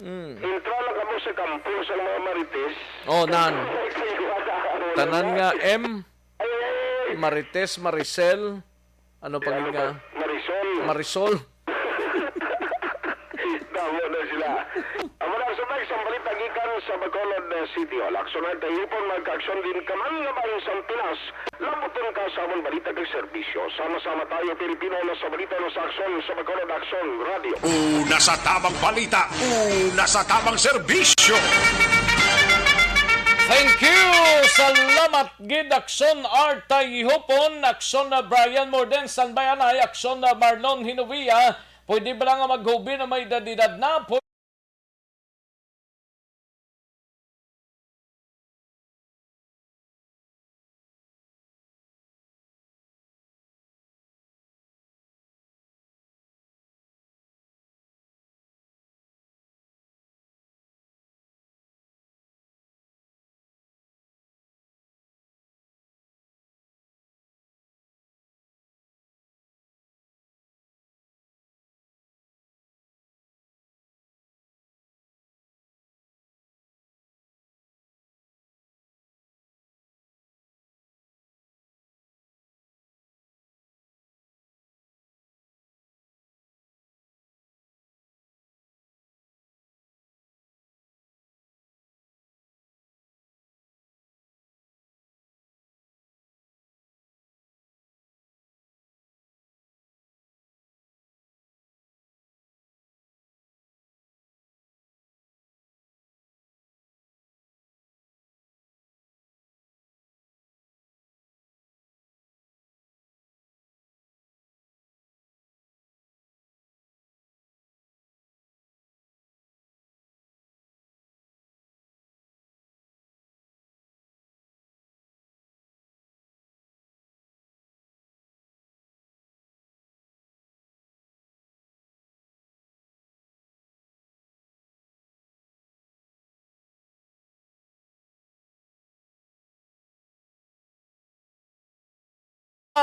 Intro lang kamo sa kampo sa mga marites. Nan. Tanan nga M Marites, Maricel, ano pang nga? Marisol. Damo na sila. Amo na sa isang balita gikan sa Bacolod City Hall. Aksyonan tayo po mag-aksyon din kaman nga ba sa Pinas. Lambuton ka sa among balita kag serbisyo. Sama-sama tayo Pilipino na sa balita na sa aksyon sa Bacolod Aksyon Radio. Una sa tamang balita, una sa tamang serbisyo. Thank you! Salamat gid Aksyon Arta Ihopon, Aksyon na Brian Morden, Sanbayanay, Aksyon na Marlon Hinovia. Pwede ba lang maghubi na may dadidad na?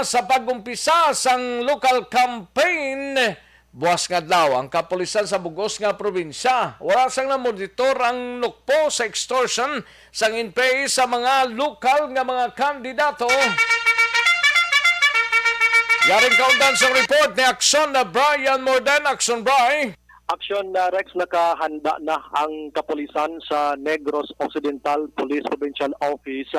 sa pag-umpisa sang local campaign buwas nga adlaw ang kapulisan sa bugos nga probinsya. Wala sang na-monitor ang nukpo sa extortion sang NPA sa mga lokal nga mga kandidato. Yaring kaundan sa report ni Action na Brian Morden. Action, Brian. Action na Rex, nakahanda na ang kapulisan sa Negros Occidental Police Provincial Office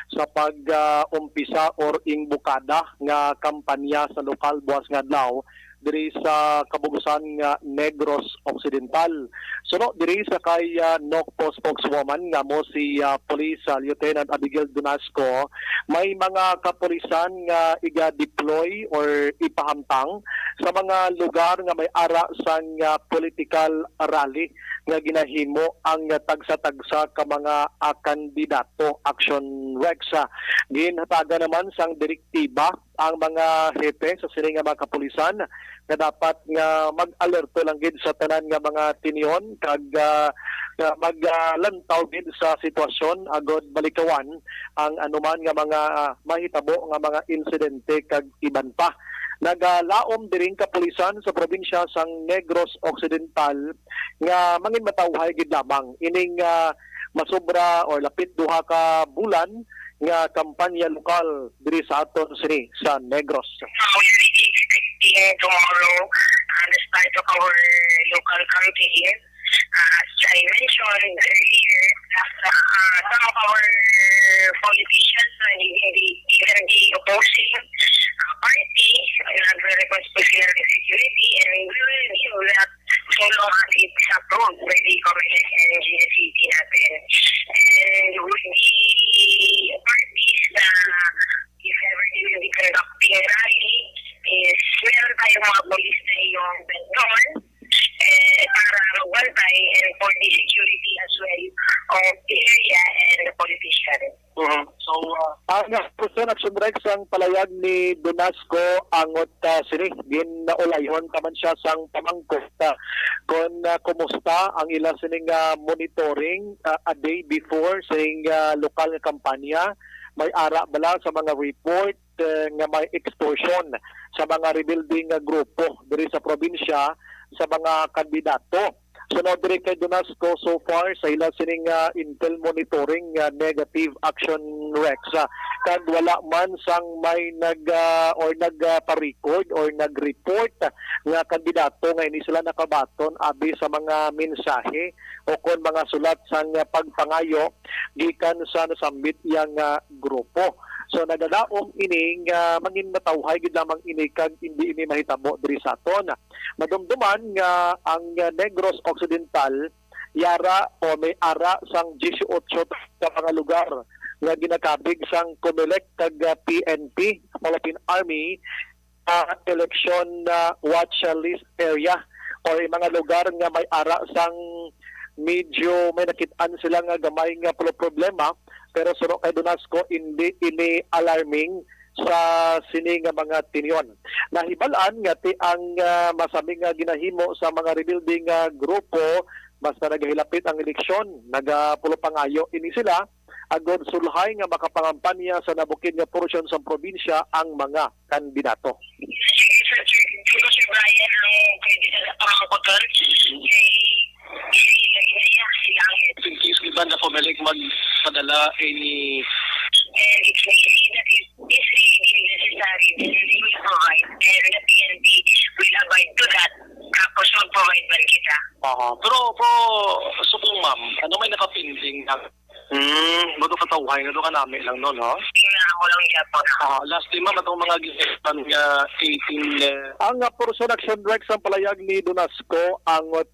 sa pag-umpisa or imbukada nga kampanya sa lokal buwas nga adlaw diri sa kabugusan nga Negros Occidental. Suno diri sa kay NOCPO spokeswoman nga mo si Police Lieutenant Abigail Donasco, may mga kapulisan nga iga-deploy or ipahamtang sa mga lugar nga may ara sang political rally nga ginahimo ang tagsa-tagsa ka mga kandidato. Action Rex. Ginhataga naman sang direktiba ang mga hepe sa sining nga mga kapulisan nga dapat nga mag-alerto lang gid sa tanan nga mga tinyon kag maglantaw gid sa sitwasyon agod balikawan ang anuman nga mga mahitabo nga mga insidente kag iban pa. Nagalaom diring kapulisan sa probinsya sang Negros Occidental nga mangin matawhay gid lamang ining masobra or lapit duha ka bulan nga kampanya lokal diri sa aton sini sa Negros. Tomorrow, the start of our local campaign. As I mentioned earlier, some of our politicians and even the opposing party nag-request for security, and we will knew that so long as it's approved by the Comelec and GSCT natin. And with the parties na if ever they will be conducting a rally, is meron tayong mga police na iyong benton para magwantay and for the security as well of the area and the politician. So, ang person Action Rex ang palayag ni Donasco angot sini ginaulayhon taman siya sang pamangkot kon kumusta ang ila sining monitoring a day before sining lokal nga kampanya. May ara bala sa mga report nga may extortion sa mga rebuilding grupo diri sa probinsya sa mga kandidato. Sunod diri kay Donasco so far sa ila sining intel monitoring negative action Rex kag wala man sang may nagpa-record or nag-report nga kandidato nga ini sila nakabaton abi sa mga mensahe o kon mga sulat sang pagpangayo gikan sa nasambit yang grupo. So nagadaom ining mangin matawhay gid lamang ini kag hindi ini mahitabo diri sa aton. Madumduman nga ang Negros Occidental yara o may ara sang 18 ka mga lugar nga ginakabig sang Comelec kag PNP, Philippine Army election watch list area o mga lugar nga may ara sang medyo may nakit-an sila nga gamay nga problema. Pero suro kay Donasco hindi ini alarming sa sini nga mga tinyon. Nahibalaan nga ti ang masabi nga ginahimo sa mga rebuilding grupo basta nagahilapit ang eleksyon, nagapulo pangayo ini sila agod sulhay nga makapangampanya sa nabukid nga porsyon sa probinsya ang mga kandidato. Siguro si Brian ang pwede na pangangkutan In case iba na Comelec magpadala any it's easy that it is really necessary, then we will provide and the PNP will abide to that tapos mag-provide man kita. Pero subong ma'am, ano may nakapinding na bago katawhay nga doon ka namin lang noon, ha? Tingnan ako lang niya po. Last time ma'am, itong mga ginagawa nga 18... Ang Person Action Rex ang palayag ni Donasco angot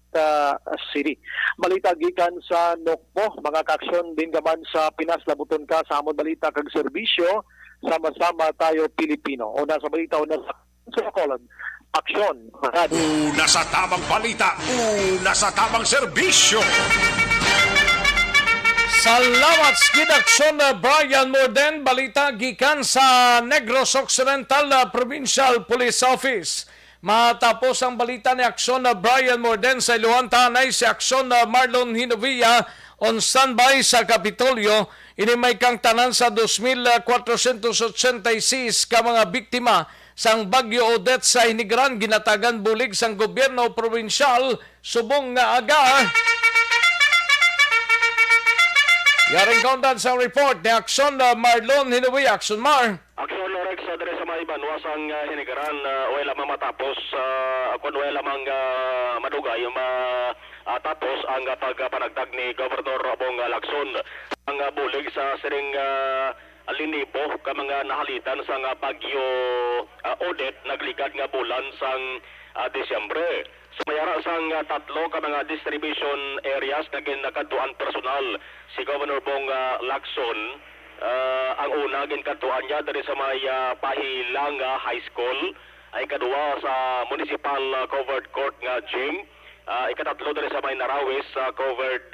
City. Balita gikan sa NOCPO, mga kaksyon din gaman sa Pinas, labuton ka sa amon balita kag serbisyo, sama-sama tayo Pilipino. O nasa balita o nasa kolon. Aksyon. Una sa tamang balita, una sa tamang serbisyo. Salamat skid aksyon na Brian Morden, balita gikan sa Negros Occidental Provincial Police Office. Matapos ang balita ni aksyon na Brian Morden sa iluhan tanay si aksyon na Marlon Hinovia on standby sa Kapitolyo. Ini may kang tanan sa 2,486 ka mga biktima sang Bagyo Odette sa Hinigran ginatagan bulig sang gobyerno probinsyal subong nga aga. Yaring kaundan sa report ni Action Marlon Hinuwi. Action Mar. Action Lorex dari sa may banwasang Hinigaran way lamang matapos kung way lamang madugay tapos ang pagpanagtag ni Gobernador Bong Lacson ang bulig sa siring linibo ka mga nahalitan sa Bagyo Odette naglikad nga bulan sang Disyembre. Sumayara sang tatlo ka mga distribution areas na ginakatuan personal si Governor Bong Lacson. Ang una ginakatuan niya dari sa may Pahilang High School, ay kadua sa Municipal Covered Court nga gym, ikatatlo dari sa may Narawis Covered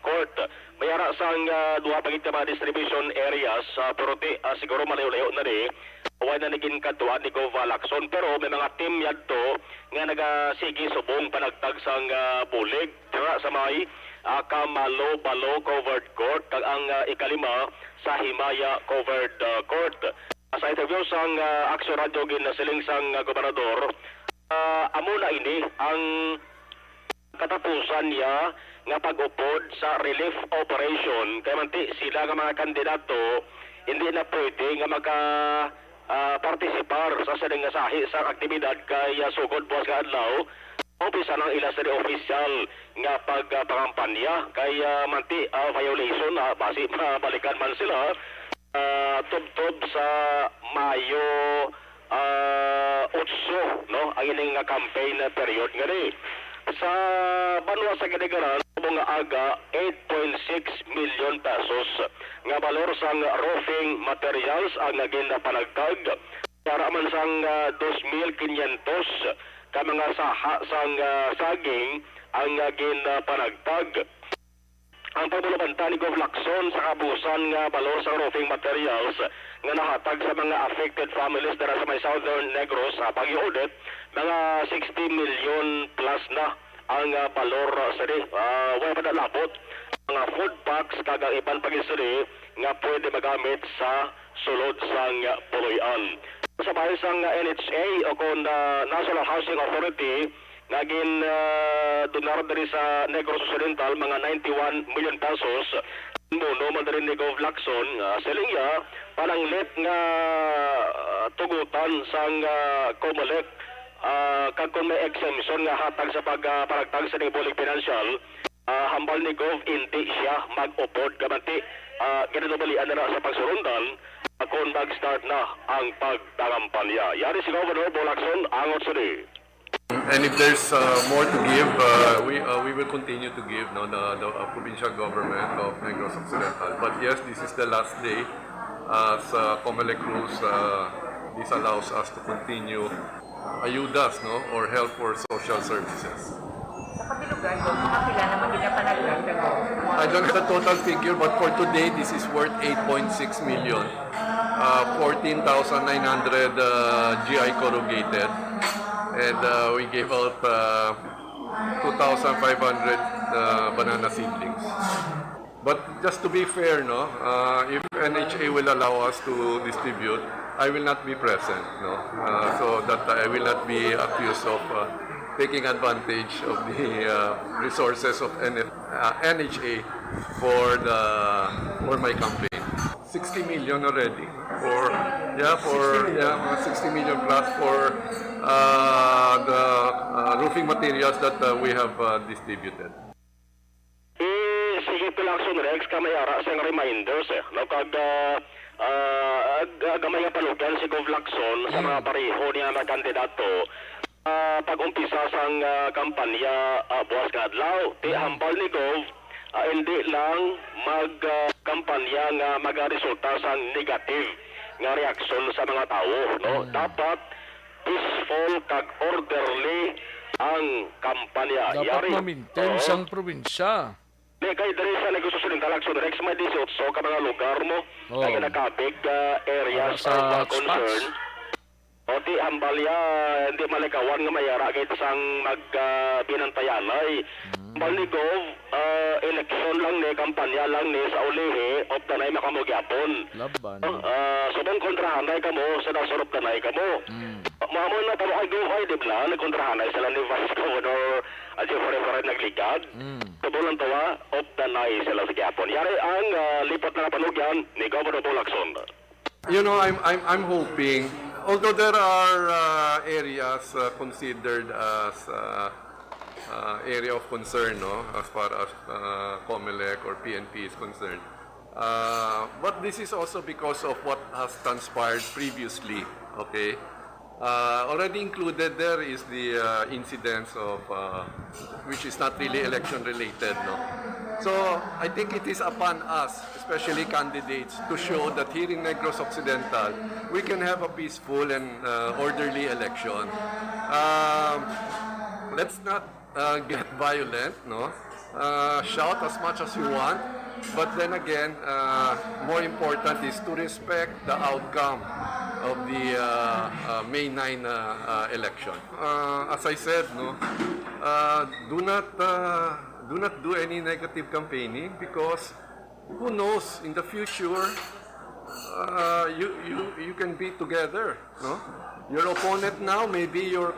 Court. Mayara sang duha pagit ka mga distribution areas, pero siguro malayo-layo na rin. Huwag na naging katuan ni Gov. Lacson, pero may mga team yadto nga nagasigi subong panagtag sang bulig tira sa may Kamalo-Balo Covered Court kag ang ikalima sa Himaya Covered Court. Sa interview sang Action Radio ginasiling sang gobernador, amo na ini ang katapusan niya nga pag-upod sa relief operation kay manti sila nga mga kandidato hindi na pwede nga partisipar sa sining nga sahi sa aktibidad kay sugod buwas nga adlaw. Umpisa ng ila sa official nga pagpangampanya kay manti violation basi balikan man sila tubtob sa Mayo 8 no ang ining nga campaign period nga ni. Sa banwa sa Hinigaran mga aga 8.6 million pesos nga balor sang roofing materials ang naging panagtag para man sang 2,500 ka mga saha sang saging ang naging panagtag. Ang pagbulabanta ni Gov. Lacson sa kabusan nga balor sang roofing materials nga nahatag sa mga affected families dara sa may Southern Negros sa Bagyo Odette, mga 60 million plus na ang balor sa di. Way padalabot mga food packs kag iban pagisuri nga pwede magamit sa sulod sang puloy-an. Sa bahay sang NHA o kung National Housing Authority naging donar dari sa Negros Occidental mga 91 million pesos muno man rin ni Gov. Lacson siling ya pananglit nga tugutan sang COMELEC kag kung may exemption nga hatag sa pagparagtag sa nibulig financial hambal ni Gov. Hindi siya mag-upod gamanti ginadubalian na sa pagsurundan kung mag-start na ang pagtangampanya. Yari si Governor Bong Lacson angot sa di. And if there's more to give, we will continue to give the provincial government of Negros Occidental. But yes, this is the last day as COMELEC rules. This allows us to continue ayudas or help for social services. Sa kabilugan ko, mga pila naman ginapanaglag ko. I don't have the total figure, but for today, this is worth 8.6 million. 14,900 GI corrugated. And we gave out 2,500 banana seedlings. But just to be fair, if NHA will allow us to distribute, I will not be present, so that I will not be accused of taking advantage of the resources of NHA for my campaign. 60 million already for 60 million plus for the roofing materials that we have distributed. Sige pala Action Rex kamayara sa reminders kag gamay nga palugan si Gov. Lacson sa mga pareho niya mga kandidato pag-umpisa sang kampanya buwas nga adlaw ti hambal ni Gov. Hindi lang magkampanya nga magaresulta sa negative nga reaksyon sa mga tao, dapat peaceful kag orderly ang kampanya. Dapat ma-maintain sang probinsya. Kay diri sa Negros Occidental Action Rex may 18 ka mga lugar mo kay nakabig areas of concern. Oti hambalya hindi malikawan nga mayara kay sang magbinantayanay. Hambal ni Gov, election lang ni kampanya lang ni sa ulihi of tanay makamugyapon. Laban. Subong kontrahanay kamo sa nasurop tanay kamo. Mamon na tamo ay guhay di ba nagkontrahanay sila ni Vice Governor Jeffrey Farad nagligad. Tubulan tawa of tanay sila sa gyapon. Yari ang lipat na panugyan ni Governor Lacson. You know, I'm hoping, although there are areas considered as area of concern, no, as far as COMELEC or PNP is concerned, but this is also because of what has transpired previously. Okay, already included there is the incidents of which is not really election related, no. So I think it is upon us, especially candidates, to show that here in Negros Occidental, we can have a peaceful and orderly election. Let's not get violent, no? Shout as much as you want, but then again, more important is to respect the outcome of the May 9 election. As I said, no, do not do any negative campaigning, because who knows, in the future you can be together, no? Your opponent now may be your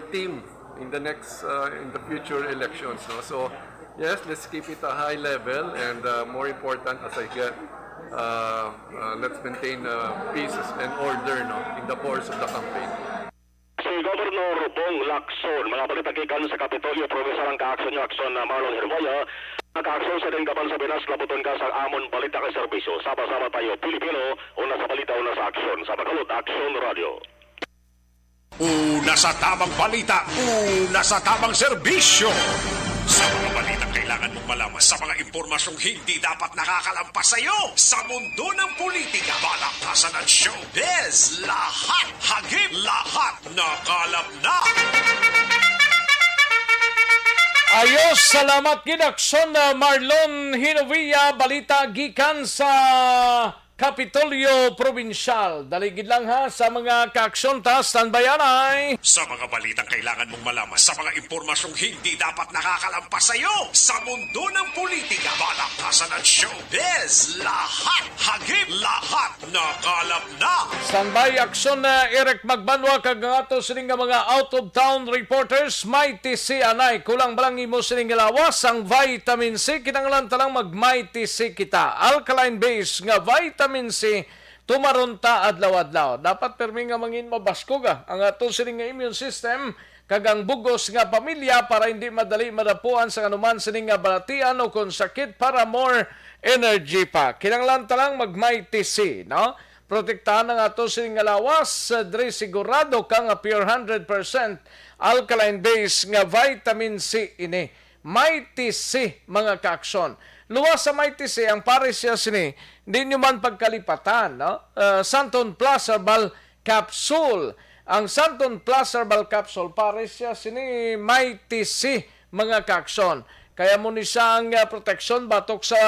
team in the next in the future elections, no? So yes, let's keep it a high level, and more important, as I get, let's maintain peace and order, no, in the course of the campaign. Si Governor Bong Lacson, mga balitagikan sa Kapitolyo, Provincial ang kaaksyon niyo, aksyon na Marlon Herboya, nag-aaksyon sa rin kapan sa Pinas, labuton ka sa amon balita ka serbisyo. Sama-sama tayo, Pilipino, una sa balita, una sa aksyon. Sa Bacolod, Aksyon Radio. Una sa tamang balita, una sa tamang serbisyo. Sa mga balitang kailangan mong malaman, sa mga impormasyong hindi dapat nakakalampas sa iyo, sa mundo ng politika, balakasan at showbiz, lahat hagip, lahat nakalap na. Ayos, salamat ginakson na Marlon Hinovia, balita gikan sa Kapitolyo Provincial. Daligid lang ha sa mga kaaksyon ta, standbayanay. Sa mga balitang kailangan mong malaman, sa mga impormasyong hindi dapat nakakalampas sa iyo, sa mundo ng politika, balakasan at showbiz, lahat hagip, lahat nakalap na. Standby aksyon na Eric Magbanwa kag ato sining nga mga out of town reporters. Mighty C anay kulang balang imo sining lawas ang vitamin C, kinanglan talang mag Mighty C kita, alkaline base nga vitamin C, tumaronta adlaw-adlaw. Dapat permi nga mangin mabaskog ang ato sining nga immune system kag ang bugos nga pamilya para hindi madali madapuan sa anuman sining nga balatian o kung sakit, para more energy pa. Kinanglan talang mag Mighty C, no? Protektahan ang ato sining nga lawas, dre sigurado ka nga pure 100% alkaline base nga vitamin C ini. Mighty C, mga kaaksyon. Luwas sa Mighty C, ang pares siya sini, hindi nyo man pagkalipatan, no? Santon Plus Herbal Capsule. Ang Santon Plus Herbal Capsule, pares siya sini Mighty C, mga kaaksyon. Kaya mo ni siyang protection batok sa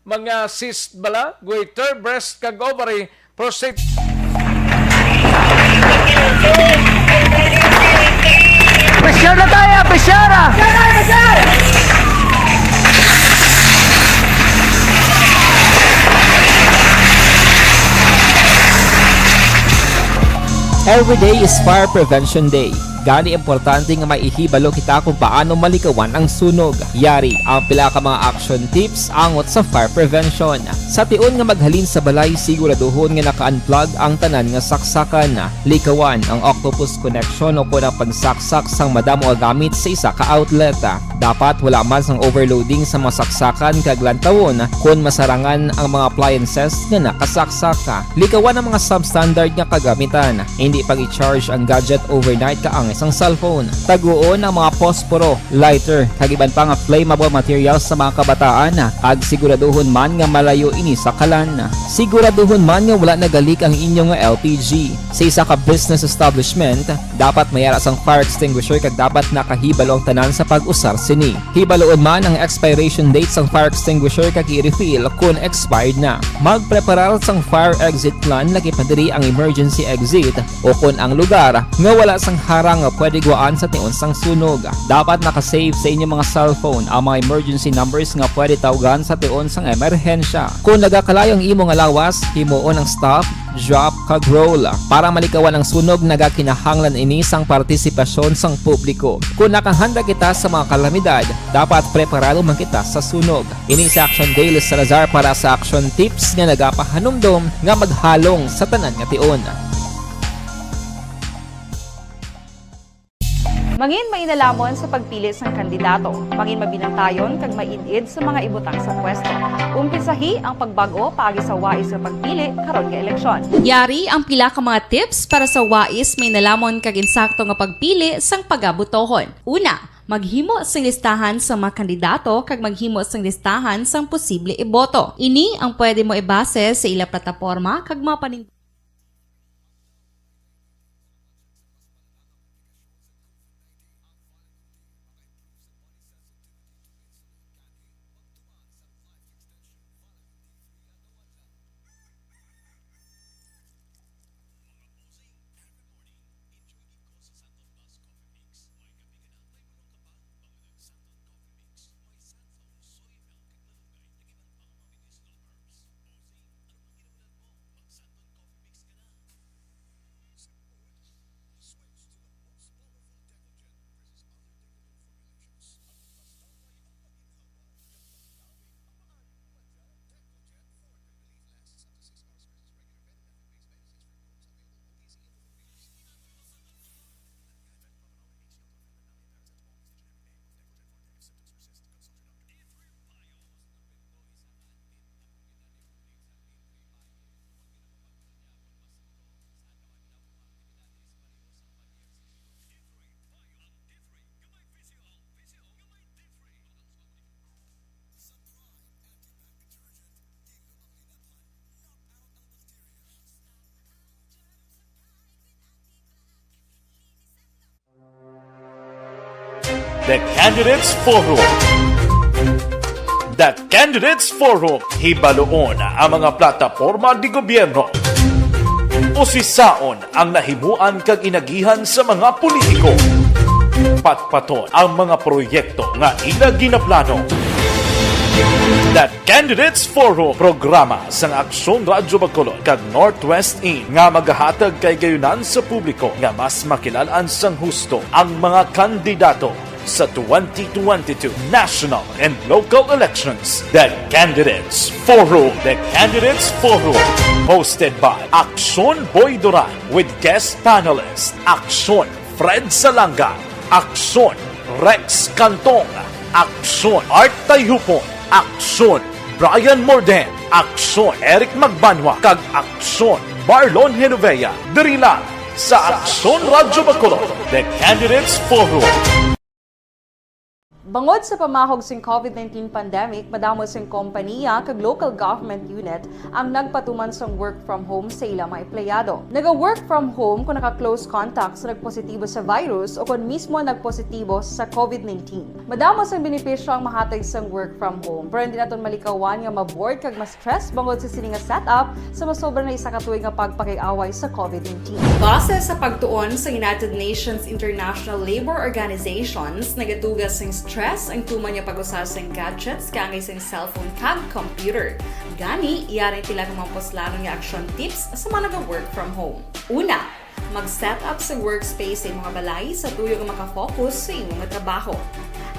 mga cyst bala, goiter, breast, kag ovary, prostate. Pressure na tayo, pressure! Every day is Fire Prevention Day. Gani importante nga maihibalo kita kung paano malikawan ang sunog. Yari ang pila ka mga action tips angot sa fire prevention. Sa tion nga maghalin sa balay, siguraduhon nga naka-unplug ang tanan nga saksakan. Likawan ang octopus connection o kung ang pagsaksak sang madamo gamit sa isa ka outlet. Dapat wala man sang overloading sa mga saksakan kag lantawon kung masarangan ang mga appliances nga nakasaksaka. Likawan ang mga substandard nga kagamitan. Hindi pag i-charge ang gadget overnight kaang isang cellphone. Taguon ang mga posporo, lighter, kag iban pa nga flammable materials sa mga kabataan. Ag siguraduhon man nga malayo ini sa kalan. Siguraduhon man nga wala nagalik ang inyong LPG. Sa isa ka business establishment, dapat mayara sang fire extinguisher kag dapat nakahibalo ang tanan sa pag-usar sini. Hibaloon man ang expiration date sang fire extinguisher kag i-refill kung expired na. Magpreparar sang fire exit plan lagi pa diri ang emergency exit o kung ang lugar nga wala sang harang nga pwede guwaan sa tiun sang sunog. Dapat nakasave sa inyong mga cellphone ang mga emergency numbers nga pwede tawagan sa tiun sang emerhensya. Kung nagakalayo ang imong alawas, himuon ang stop, drop, kag roll. Para malikawan ang sunog, nagakinahanglan ini sang partisipasyon sang publiko. Kung nakahanda kita sa mga kalamidad, dapat preparado man kita sa sunog. Ini sa Action Daily Salazar para sa Action Tips nga nagapahanumdom nga maghalong sa tanan nga tiun. Mangin mainalamon sa pagpili sang kandidato, mangin mabinantayon kag mainid sa mga ibutang sa pwesto. Umpisahi ang pagbago paagi sa wais nga pagpili karon nga eleksyon. Yari ang pila ka mga tips para sa wais may nalamon kag insakto nga pagpili sang pagabutohon. Una, maghimo sang listahan sa mga kandidato kag maghimo sang listahan sang posible iboto. Ini ang pwede mo ibase sa ila plataporma kag mapaning The Candidates Forum. The Candidates Forum, hibaloon ang mga plataporma di gobyerno. Usisaon ang nahimuan kag inagihan sa mga politiko. Patpaton ang mga proyekto nga ila ginaplano. The Candidates Forum, programa sang Aksyon Radyo Bacolod kag Northwest In nga magahatag kay gayunan sa publiko nga mas makilalaan sang husto ang mga kandidato sa 2022 national and local elections. The Candidates Forum. The Candidates Forum, hosted by Aksyon Boy Duran with guest panelist Aksyon Fred Salanga, Aksyon Rex Cantong, Aksyon Art Tayhupon, Aksyon Brian Morden, Aksyon Eric Magbanwa, kag Aksyon Marlon Genovea. Diri lang sa Aksyon Radyo Bacolod. The Candidates Forum. Bangod sa pamahog sing COVID-19 pandemic, madamo sing kompanya kag local government unit ang nagpatuman sang work from home sa ilang mga empleyado. Naga-work from home kung naka-close contact sa nagpositibo sa virus o kung mismo nagpositibo sa COVID-19. Madamo sang benepisyo ang mahatag sang work from home, pero hindi naton malikawan nga maboard kag ma-stress bangod sa sini nga setup sa masobra na isa ka tuig nga pagpakiaway sa COVID-19. Base sa pagtuon sa United Nations International Labour Organizations, nagatugas sing stress ang tuman niya pag-usas ng gadgets kangay sa cellphone kag computer. Gani, iyaring tila ng mga poslanong nga action tips sa mga nag-work from home. Una, mag-set up sa workspace sa mga balay sa tuyo nga makafocus sa imong trabaho.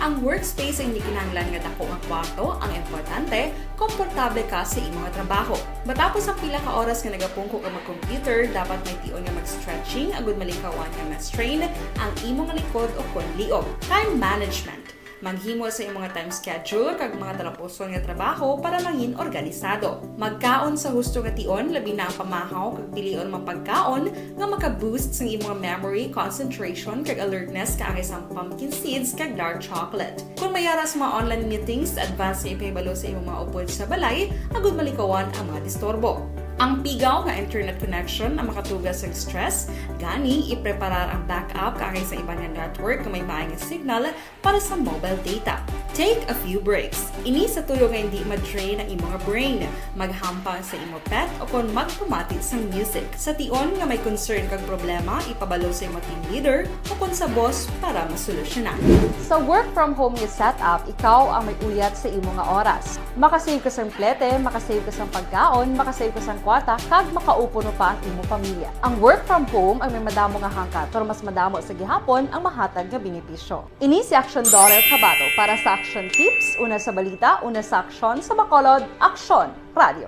Ang workspace ay hindi kinahanglan nga dako ang kwarto, ang importante, komportable ka sa imong trabaho. Matapos ang pila ka oras nga nagapungko ka mag-computer, dapat may tion nga mag-stretching agud malikawan nga ma-strain ang imong likod o kon liog. Time management. Maghimo sa imong time schedule kag mga talapuson nga trabaho para mangin organisado. Magkaon sa husto nga tion, labi na ang pamahaw kag pilion mapagkaon nga maka-boost sa imong memory, concentration kag alertness kaangay sa pumpkin seeds kag dark chocolate. Kung mayaras mga online meetings, advance nga ipahibalo sa imong mga upod sa balay, agud malikawan ang mga disturbo. Ang pigaw nga internet connection ang makatugas sa stress, gani ipreparar ang backup kaagay sa ibang nga network nga may maayong signal para sa mobile data. Take a few breaks. Ini sa tuyo nga hindi ma-drain ang imong brain, maghampang sa imo pet o kon magpumatit sa music. Sa tion nga may concern kag problema, ipabalo sa imo team leader o kon sa boss para masolusyonan. Sa work from home nga setup, ikaw ang may uyat sa imo nga oras. Makasave ka sa plete, makasave ka sa pagkaon, makasave ka sa kwata, kag makaupo no pa ang imo pamilya. Ang work from home ay may madamo nga hangkat, pero mas madamo sa gihapon ang mahatag nga benepisyo. Ini si Action Dollar Kabato para sa Action Tips, una sa balita, una sa aksyon sa Bacolod, Action Radio.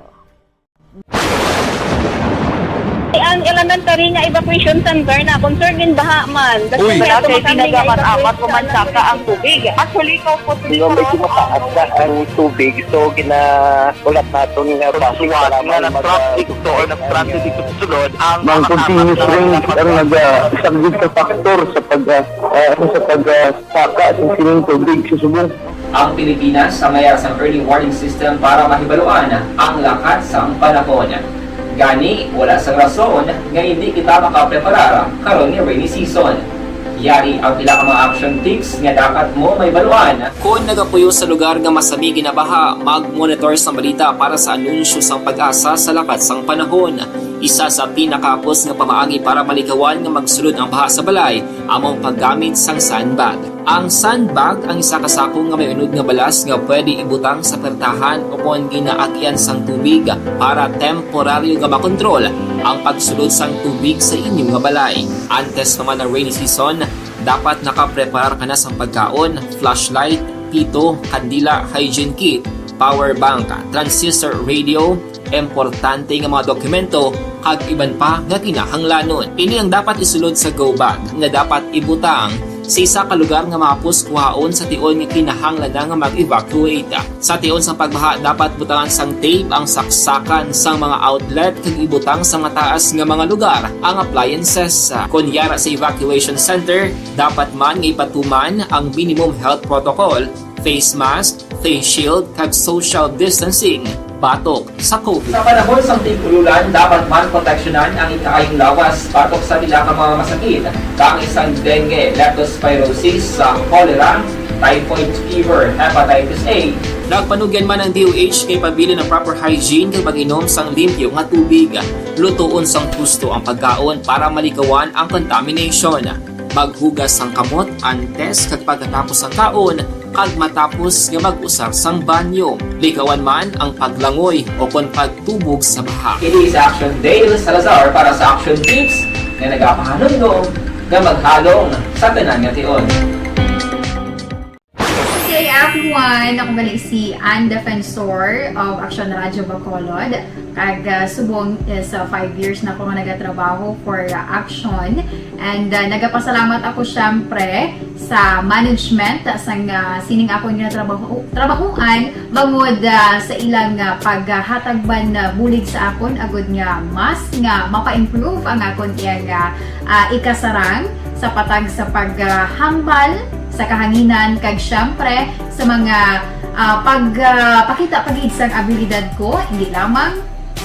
Ang elementary nga evacuation center na concern din baha man. Uy, kaya pinagamat-amat kumansaka ang tubig. Actually, ikaw po Medyo mataas na ang tubig. So, ginaulat natin nga pasuwat nga nag-traffic to or nag-traffic dito sa sulod. Ang continuous rain ang isang good factor sa pagsaka at sining tubig sa subong. Ang Pilipinas ang mayroon sa early warning system para mahibaluan ang lakas sa panahon. Gani, wala sa rason nga hindi kita makapreparar karon ni rainy season. Yari ang pila ka mga action tips nga dapat mo may baluan. Kung nagapuyo sa lugar nga masami ginabaha, mag-monitor sa balita para sa anunsyo sang pag-asa sa lakat sang panahon. Isa sa pinakapos nga pamaagi para malikawan nga magsulod ang baha sa balay, among paggamit sang sandbag. Ang sandbag ang isa ka sako nga may unod nga balas nga pwede ibutang sa pertahan o kung ginaagyan sang tubig para temporaryo nga makontrol ang pagsulod sang tubig sa inyong nga balay. Antes naman ng rainy season, dapat nakapreparar ka na sang pagkaon, flashlight, pito, kandila, hygiene kit, power bank, transistor radio, importante nga mga dokumento kag iban pa nga kinahanglanon. Ini ang dapat isulod sa go bag nga dapat ibutang sa isa ka lugar nga mapus kuhaon sa tion nga kinahanglan nga mag-evacuate. Sa tion sa pagbaha dapat butangan sang tape ang saksakan sang mga outlet kag ibutang sa mataas nga mga lugar ang appliances. Kunyara sa evacuation center, dapat man nga ipatuman ang minimum health protocol, face mask, face shield kag social distancing batok sa COVID. Sa panahon sa tig-ululan, dapat man proteksyonan ang ikaayong lawas batok sa pila ka mga masakit, kang isang dengue, leptospirosis, cholera, typhoid fever, hepatitis A. Nagpanugyan man ang DOH kay pabili ng proper hygiene kay pag-inom sang limpyo nga tubig. Lutuon sang gusto ang pagkaon para malikawan ang contamination. Maghugas sang kamot antes kag pagkatapos ang kaon kag matapos nga mag-usar sang banyo. Likawan man ang paglangoy o kon pagtubog sa baha. It is Action Dale Salazar para sa Action Tips na nagapahanundong nga maghalong sa tanan nga tion. Hey everyone! Ako gali si Ann Defensor of Action Radio Bacolod. Kag subong is 5 years na ako nga nagatrabaho for Action. And nagapasalamat ako syempre sa management sang sining ako nga trabahuan bangod sa ilang paghatagban bulig sa akon agud nga mas nga mapa-improve ang akon iyang ikasarang sa patag sa paghambal sa kahanginan kag syempre sa mga pagpakita pagid sang abilidad ko hindi lamang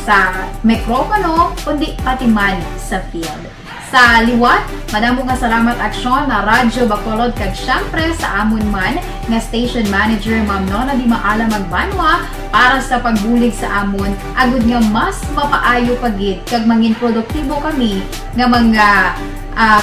sa mikropono kundi pati man sa field. Sa liwat, madamo nga salamat Aksyon na Radyo Bacolod kag syempre sa amon man nga station manager Ma'am Nona Di Maala Magbanwa para sa pagbulig sa amon agud nga mas mapaayo pagid kag mangin produktibo kami nga mga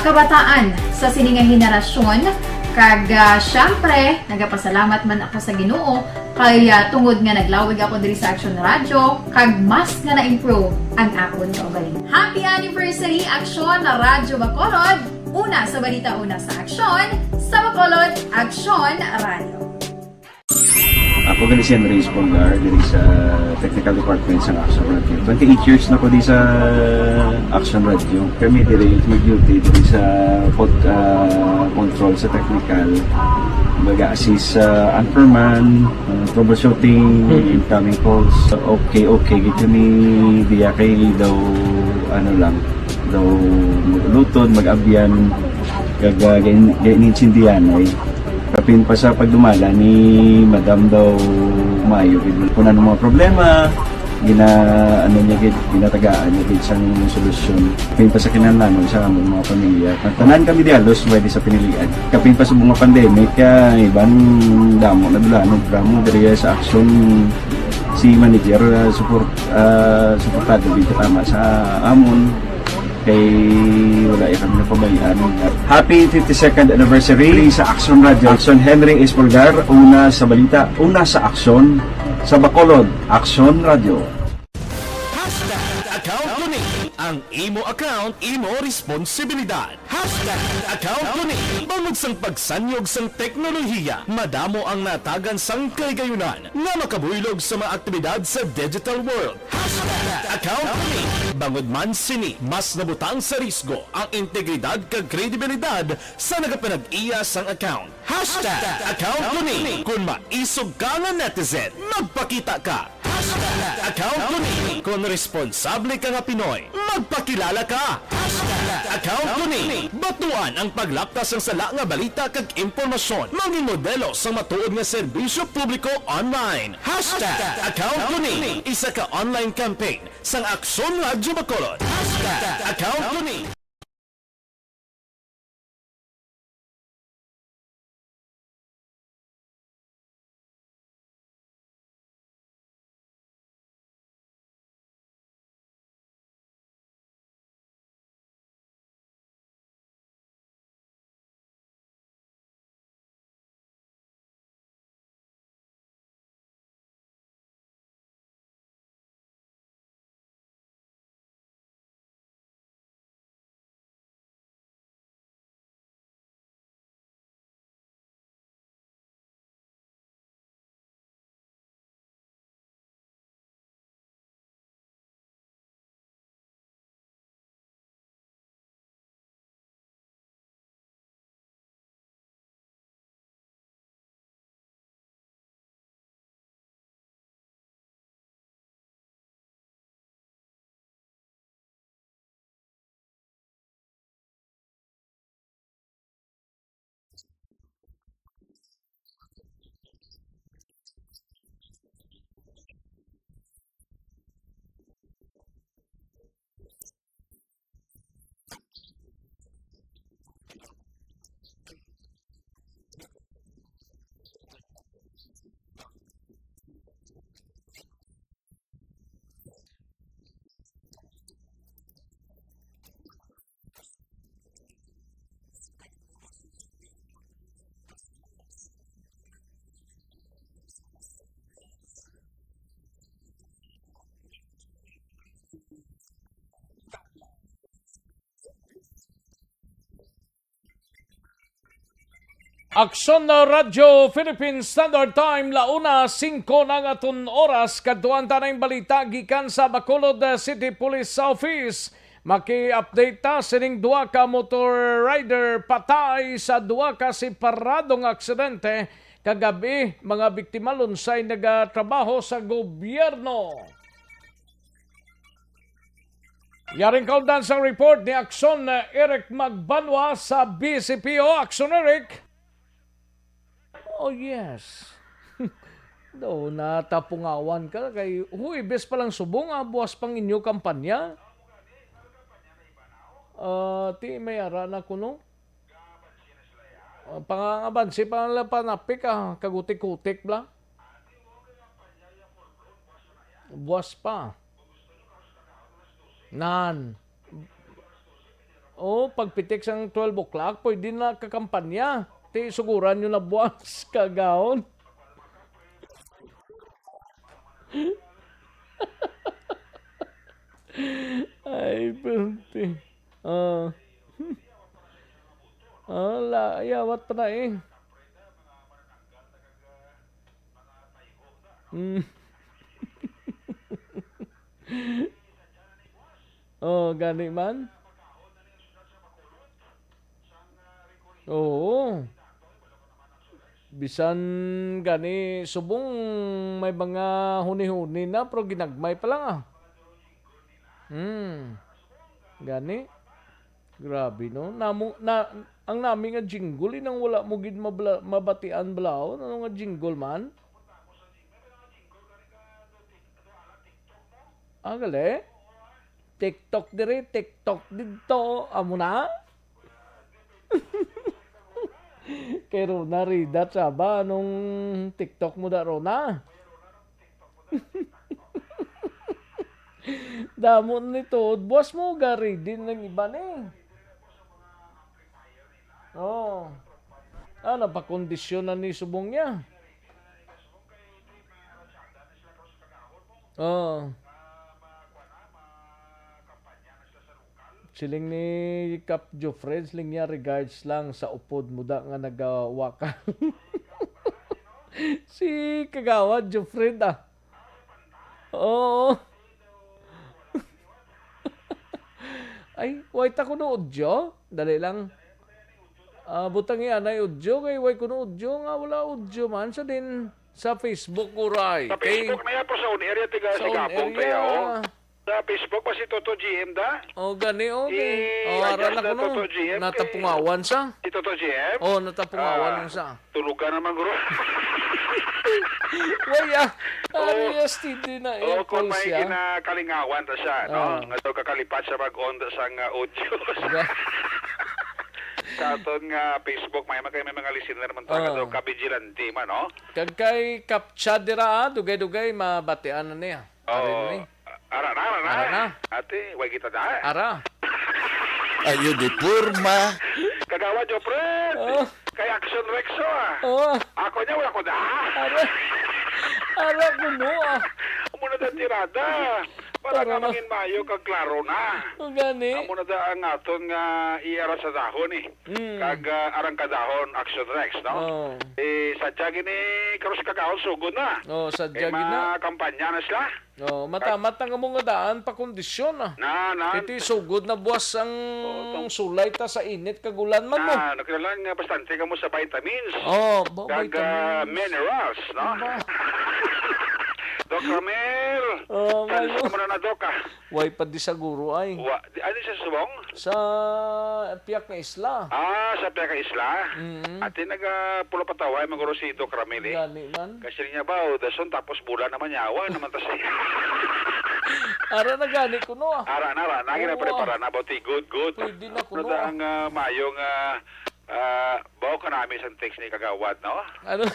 kabataan sa sining nga henerasyon. Kag syempre, nagapasalamat man ako sa Ginoo kay tungod nga naglawig ako diri sa Action Radio kag mas nga na-improve ang akon kaugalingon. Happy anniversary Action na Radyo Bacolod! Una sa balita, una sa aksyon, sa Bacolod, Action Radio. Ako gali si Andres Polgar diri sa Technical Department sa Action Radio. 28 years na ko di sa Action Radio. Kami diri mag-duty diri sa control sa technical. Mag-assist sa anchorman, troubleshooting, incoming calls. Okay. Gito ni diya kay daw daw lutod, mag-abyan, ganinsindihan ay kapin pa sa pagdumala ni Madam daw Mayo. Kung ano mga problema, ano niya gid, ginatagaan niya gid sang solusyon. Kapin pa sa kinahanglan sa among mga pamilya. Tanan kami dialos pwede sa pinilian. Kapin pa sa mga pandemic kaya ibang damo na dulanog drama diri sa action si manager suportado dito tama sa amon kay wala kami napabayaan. Happy 52nd anniversary sa Action Radio. Action Henry Espolgar, una sa balita, una sa aksyon sa Bacolod. Action Radio. Account ko ni ang imo account, imo responsibilidad. Account ko ni bangod sang pagsanyog sang teknolohiya, madamo ang natagan sang kaygayunan nga makabuylog sa mga aktibidad sa digital world. Account ko ni bangod man sini mas nabutang sa risgo ang integridad kag kredibilidad sa nagapanag-iya sang account. Account ko ni kung maisog ka nga netizen, magpakita ka. Account ko ni kung responsable ka nga Pinoy, magpakilala ka. Account ko ni batuan ang paglaptas ng sala nga balita kag impormasyon, mangin modelo sa matuod nga serbisyo publiko online. Account ko ni isa ka online campaign sang Aksyon Radyo Bacolod. Account ko ni Aksyon na Radyo Philippine Standard Time, launa 5 ng aton oras, kaduan tanang balita gikan sa Bacolod City Police Office. Maki-update ta sining duwa ka motor rider patay sa duwa ka separadong aksidente kagabi, mga biktima lunsay nagatrabaho sa gobyerno. Yaring kaundan sa report ni Aksyon Eric Magbanwa sa BCPO. Aksyon Eric. Oh yes. Do natapungawan ka kay bes pa lang subong buwas pang inyo kampanya. Ti may ara na kuno. Pangangabansi pa lang panapik kagutik-kutik bla. Buwas pa. Nan. Pagpitik sang 12 o'clock, pwede na kakampanya. Ti suguran nyo na buwas kagaon. Ay, punti. Ayawat pa na eh. Gani man. Oo. Bisan gani subong may mga huni-huni na pero ginagmay pa lang Gani. Grabe no. Ang nami nga jingle nang wala mo gid mabatian blaw. Ano nga jingle man? gali. TikTok diri, TikTok dito. Amo na. Kay Rona Rida, ba anong TikTok mo da, Rona? Damo nito. Boss mo, gari din ng iba ni. Oh. Napakondisyon na ni subong niya. Oh. Siling ni Cap Jofred, siling niya regards lang sa upod muda nga nagawaka. Si Kagawad Jofred Oo. Ay, wait ako no udyo. Dali lang. Butang yan ay udyo. Kay wait ko no udyo nga. Wala udyo man. Sa din sa Facebook ko, Ray. Sa Facebook na yan po sa area tiga sa Gabong kaya Sa Facebook pa si Toto GM da? Gani aral ako no. Natapungawan sa. Si Toto GM? Natapungawan sa. Tulugan naman, guro. Waya. STD na kung may kinakalingawan ta siya, no? Nga to kakalipat sa mag-onda sa audio. Sa aton nga Facebook, may mga listener naman ta nga kabigilante man, no? Kag kay Kapcha dira, dugay-dugay mabatian na niya. Ara na. Ate, way kita da. Ara. Ayo di purma. Kagawa jo, friend. Kay Action Rexo Ako niya, wala ko da. Ara ko no Muna da tirada. Para nga mangin mayo kag klaro na. Gani. Amo na da ang aton nga iara sa dahon Kag arang kadahon Action Rex, no? Sadya gini karos kagahon sugod na. Sadya gina. Kampanya na sila. Matamat nga mga daan pa kondisyon Iti sugod na buwas ang sulay ta sa init kagulan man mo. Nakilalang bastante ka mo sa vitamins. Vitamins. Kag minerals, no? Doc Ramel. Saan mo na Doc Way pa di siguro ay. Ano siya subong? Sa Piak na Isla. Sa Piak na Isla? At nagpulo pataway maguro si Doc Ramel Gani man. Kasi niya ba, dason tapos bulan naman yawa naman tas Ara na gani ko no Ara na. Nagin na prepara na about good. Pwede na ko no ang mayong bawa ka namin sa text ni Kagawad, no? Ano?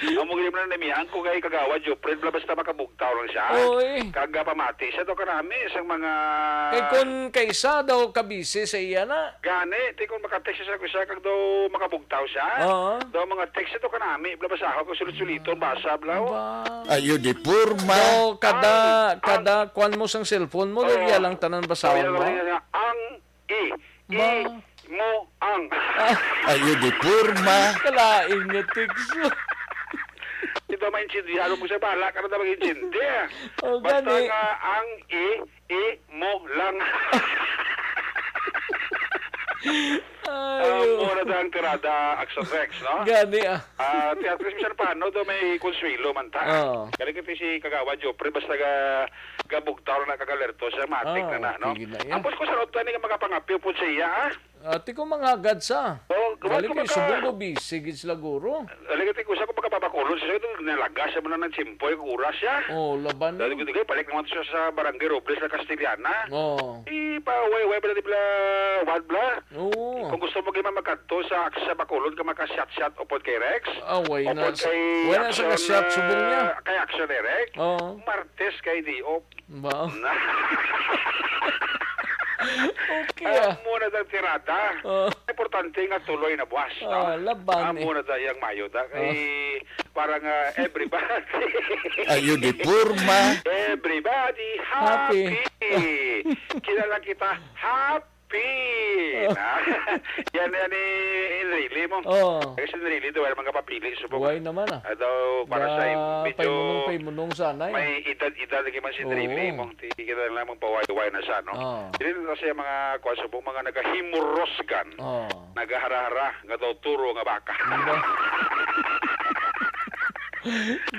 Ang muglim na namihan ko kay Kagawad, Jupred, basta makabugtaw lang siya. Kaga pamati siya daw karami isang mga... Kay kun kaysa daw kabisi sa iya na. Gani, di kun makatext siya siya kag daw makabugtaw siya. Daw mga text siya daw karami, blabasa ako kung sulit-suliton, basa, blaw. Ayo di purma. So, kada kwan mo sang cellphone mo, iya lang tanan basawan mo. Ang mo ang. Ayo di purma. Kalaing nga text. Ito maintindihan mo sa bala ka na daw mag-intindi. Basta Gani. nga ang mo lang. Muna daw ang tirada Action Rex, no? Gani Teatro Simisan paano daw may konsuelo man ta. Galing ito si Kagawad Jopre, basta gabugtaw na kagalerto sa matik na, no? Ampos ko sa rotan nga makapangapiw po sa iya, Ati ko mga agad sa. Galing kayo subong do bisig sila guro. Galing ko sa kung makapapakulon siya, nalaga siya mo na ng simpoy, kuras siya. Laban. Galing ko balik naman siya sa Barangay Robles na Castiliana. Pa-way ba na di bla wadbla? Kung gusto mo kayo magkanto sa Bacolod ka maka-shot-shot upod kay Rex. Way na sa ka-shot subong niya. Kay Action ni Rex. Martes kay Diop. Ba? Okay muna daw tirada. Importante nga tuloy na buwas. Laban muna daw yung mayo da. Parang everybody. Ayo di purma. Everybody happy. Kilala kita happy. Yan ni Enrile mo. Kasi Enrile daw ay mga papili. Buhay naman daw para sa medyo paymunong sana. May edad lagi man si Enrile mo. Kita lang mong paway-way na siya, no? Hindi kasi mga kwasubong mga nagahimurosgan. Nagahara-hara. Nga daw turo nga baka.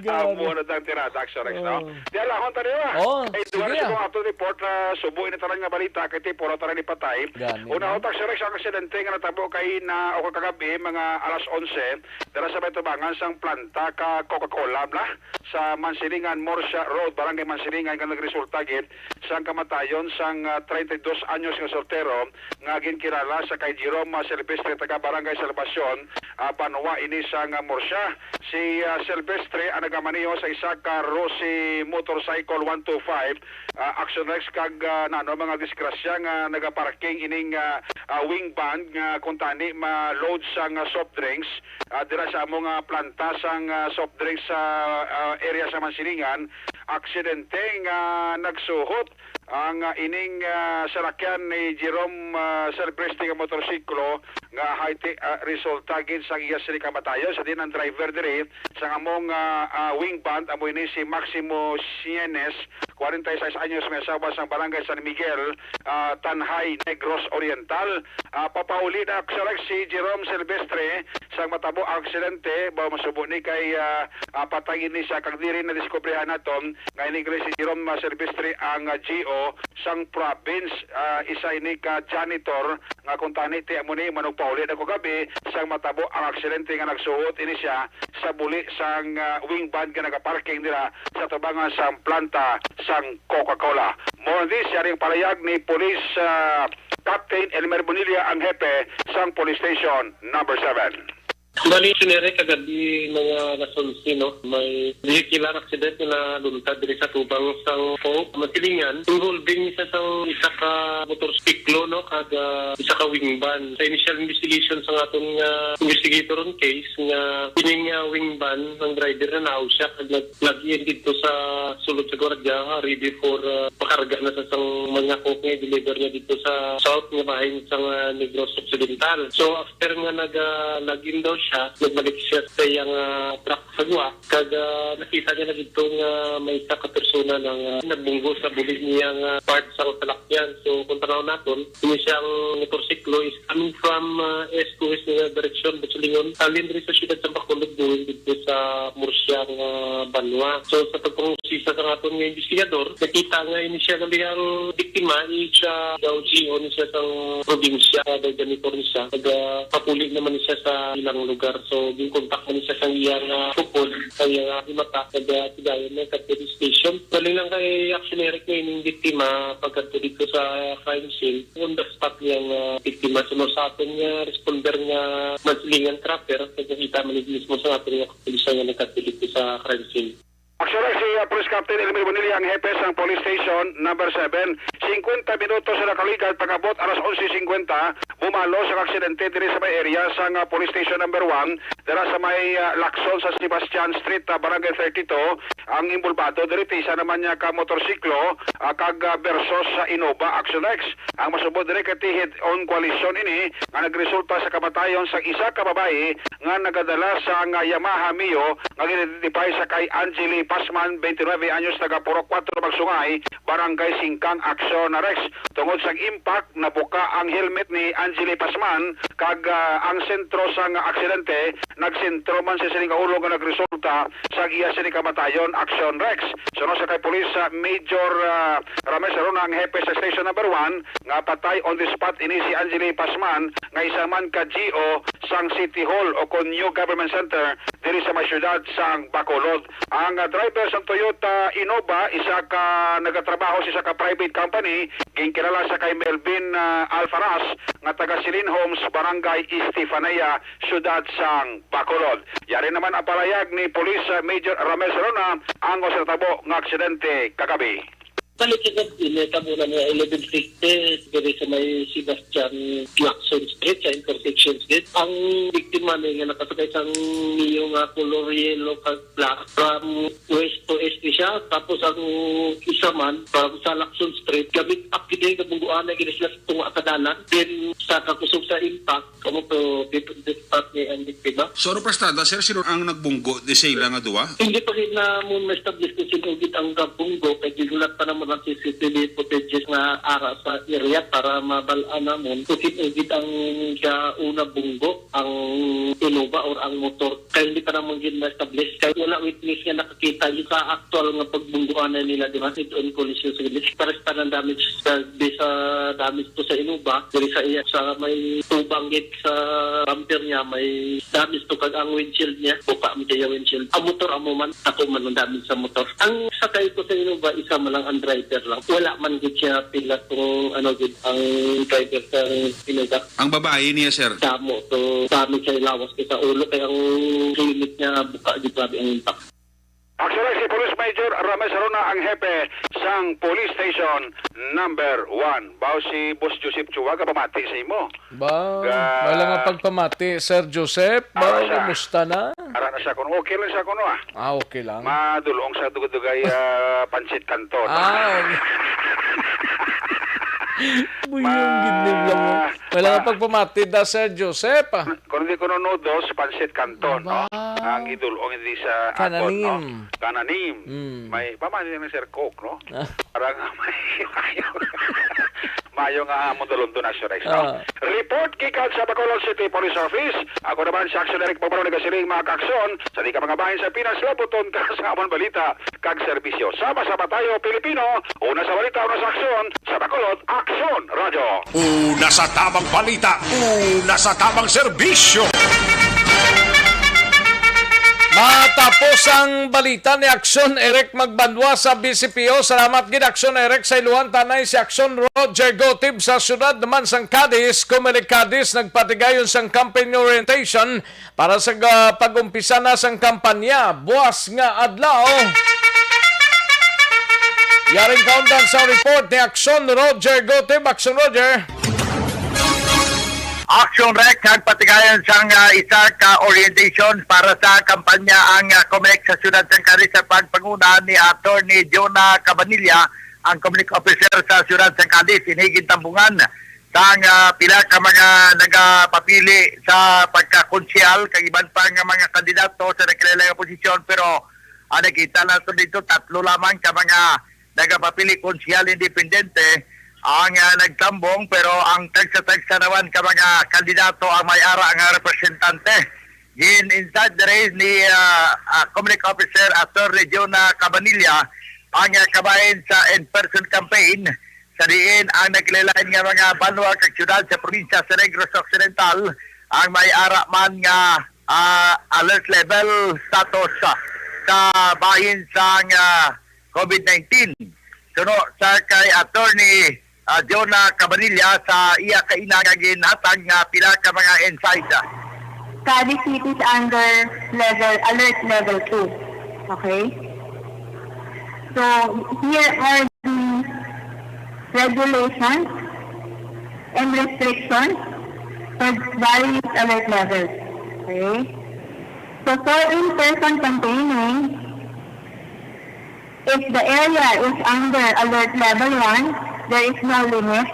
Amo na tang tirada, Action Rex, no? Di alahon tani ba? Duwa na siya ato report na subo ina tarang nga balita kay tipo na tarang ni patay. Una utak Action Rex ang aksidente nga natabo kay na o kagabi mga alas 11 dala sa Baytubangan sang planta ka Coca-Cola bla sa Mansilingan Morsha Road, Barangay Mansilingan nga nagresulta gid sang kamatayon sang 32 anyos nga soltero nga ginkilala sa kay Jerome Silvestre taga Barangay Salvacion, Banwa ini sang Morsha. Si Silvestre ang nagamaniho sa isa ka Rossi Motorcycle 125 Action Rex kag mga disgrasya nga nagaparking ining wing band nga kuntani ma-load sang soft drinks dira sa among planta sang soft drinks sa area sa Mansilingan. Aksidente nga nagsuhot ang ining salakyan ni Jerome Silvestre nga motorsiklo nga haiti resulta gid sa iya sini kamatayon sa din ang driver diri sa among wing band amo ini si Maximo Sienes 46 anyos may asawa sa Barangay San Miguel, Tanhay, Negros Oriental. Papauli na si Jerome Silvestre sa matabo aksidente ba masubo ni kay patay ni sa kagdiri na diskubrihan naton nga ini si Jerome Silvestre ang GO sang province, isa ini ka janitor nga kuntani ti amo ni manong pauli na gabi sang matabo ang aksidente nga nagsuot ini siya sa buli sang wing band nga nagaparking nila sa tabangan sang planta sang Coca-Cola. More on this, yaring palayag ni Police Captain Elmer Bonilla ang hepe sang Police Station number 7. Bali, sinere kagabi mga nasunsi, no? May vehicular accident na luntad diri sa tubang sang Mansilingan. Involving isa ka motorsiklo, no? Kag isa ka wing van. Sa initial investigation sa atong investigator on case nga kining wing van ng driver na naw siya kag nag-in dito sa sulod sa Guardia ready for pakarga na sa sang mga coke nga deliver niya dito sa south nga bahin sang Negros Occidental. So after nga nag-in daw siya, nagbalik siya sa iyang truck sa guwa. Kag nakita niya na dito nga may isa ka persona nang nagbunggo sa bulig niyang part sa salakyan. So kung tanaw natin, ini siyang motorsiklo is coming from east to west na direction, Butsulingon. Alin rin sa siyudad sa Bacolod doon dito sa Mursyang Banwa. So sa pagpangusisa sa aton nga investigador, nakita nga ini siya nga biyang biktima, siya daw GO ni siya sa probinsya, daw janitor ni siya. Kag papuli naman ni siya sa ilang lugar. So, yung contact man siya sa iyang kupol, sa iyang imata, tigayon na Kateri Station. Galing lang kay actioneric na yung biktima pagkanto dito sa crime scene. On the spot niyang biktima, sunod sa atin nga responder nga Mansilingan trapper, nagkakita man mismo sa atin nga kapulisan nga nagkatili dito sa crime scene. Actually, si Police Captain Elmer Bonilla ang hepe sang Police Station number 7. 50 minutos sa nakaligat pagabot alas 11:50 bumalo sa aksidente diri sa may area sang Police Station number 1 dira sa may Lacson sa Sebastian Street, Barangay 32. Ang imbulbado diri isa naman niya ka motorsiklo kag versus sa Innova Action X. Ang masubod diri kay head-on collision ini nga nagresulta sa kamatayon sa isa ka babae nga nagadala sa Yamaha Mio nga ginidentify sa kay Angeli Pasman, 29 anyos, taga Purok 4, Magsungay, Barangay Singkang, Action Rex. Tungod sa impact, nabuka ang helmet ni Angeli Pasman, kag ang sentro sa aksidente, nagsentro man sa sining kaulo nga nagresulta sa iya sining kamatayon, Action Rex. Sunod sa kay Police Major Rames Arona, ang hepe sa Station number 1, nga patay on the spot ini si Angeli Pasman, nga isa man ka GO sang City Hall o kon New Government Center diri sa may syudad sang Bacolod. Ang driver sa Toyota Innova, isa ka nagatrabaho sa isa ka private company, ginkilala sa kay Melvin Alfaraz nga taga Silin Homes, Barangay Estefanaya, syudad sang Bacolod. Yari naman ang palayag ni Police Major Rames Rona ang osatabo ng aksidente kagabi. Balikan kamo na niya 1150 diri sa may Sebastian Lacson Street sa intersection gate. Ang biktima niya nakasakay sa niyong color yellow kag black from west to east siya. Tapos ang isa man from sa Lacson Street gamit akide nga bungguan na ginisla sa tunga ka dalan. Then sa kakusog sa impact kamo to dito part ni ang biktima. So ano pastada sir, sino ang nagbunggo di sila nga duwa? Hindi pa rin na mo na-establish kung sino ang gabunggo kay gigulat pa naman mga CCTV footages nga ara sa area para mabalaan namon ukit-ukit ang siya una bunggo ang Innova or ang motor. Kaya hindi pa naman yun na-establish. Kaya wala witness nga nakakita yung sa actual nga pagbungguan na nila, di ba? Ito on collision sa gilis. Pares pa ng damage sa damage to sa Innova. Dari sa iya sa may tubang gate sa bumper niya, may damage to kag ang windshield niya. Buka mo kaya windshield. Ang motor amo man, ako man ang damage sa motor. Ang sakay ko sa Innova, isa man lang ang driver lang. Wala man gid siya pila kung ano gid ang driver sa Innova. Ang babae niya, sir. Damo to dami siya lawas sa ulo kaya ang limit niya buka di grabe ang impact. Actually, si Police Major Rames Arona ang hepe sang Police Station number 1. Bao si Boss Joseph Chuwaga pamati sa imo. Wala nga pagpamati, Sir Joseph. Kumusta na? Ara na siya kuno. Okay lang siya kuno okay lang. Madulong sa dugay Pansit Canton. Buyong gidnib lang mo. Wala nga pagpamati da, Sir Joseph. Kung hindi ko nunodos, Pansit Canton, no? Ang idulong hindi sa Kananim. aton, no? Kananim. May pamati na Sir Coke, no? Parang may mayo nga modulong doon na siya, no? Report gikan sa Bacolod City Police Office. Ako naman si Action Eric Pabaro nagasiling mga kaksyon sa di ka mga bahin sa Pinas Laputon ka sa amon balita kag serbisyo. Sama-sama tayo Pilipino. Una sa balita, una sa aksyon. Sa Bacolod, Aksyon Radio. Una sa tamang balita, una sa tamang serbisyo. Matapos ang balita ni Aksyon Eric Magbanwa sa BCPO. Salamat gid Aksyon Eric sa iluhan tanay si Aksyon Roger Gotib sa syudad naman sang Cadiz. Kumalik Cadiz nagpatigayon sang campaign orientation para sa pag-umpisa na sang kampanya. Buwas nga adlaw. Yaring countdown sa report ni Aksyon Roger Gotib. Aksyon Roger. Action Rec nagpatigayon sang isa ka orientation para sa kampanya ang COMELEC sa siyudad ng Cadiz sa pagpanguna ni Atty. Jonah Cabanilla, ang COMELEC officer sa siyudad ng Cadiz. Inhigit tambungan sang pila ka mga nagapapili sa pagkakonsyal kag iban pa nga mga kandidato sa nakilalang posisyon, pero nakita na dito tatlo lamang ka mga nagapapili konsyal independente ang nagtambong, pero ang tagsa-tagsa naman ka mga kandidato ang may-ara ang representante. Inside the race ni COMELEC officer Atty. Jonah Cabanilla ang kabahin sa in-person campaign sa diin ang nagkilalaan nga mga banwa kag syudad sa probinsya sa Negros Occidental ang may-ara man nga alert level status sa bahin sa COVID-19. Suno sa kay Atty. Jonah Cabanilla sa iya kainagagin hatag nga pila ka mga inside. Cadiz City is under alert level 2. Okay? So, here are the regulations and restrictions for various alert levels. Okay? So, for in-person campaigning, if the area is under alert level 1, there is no limit.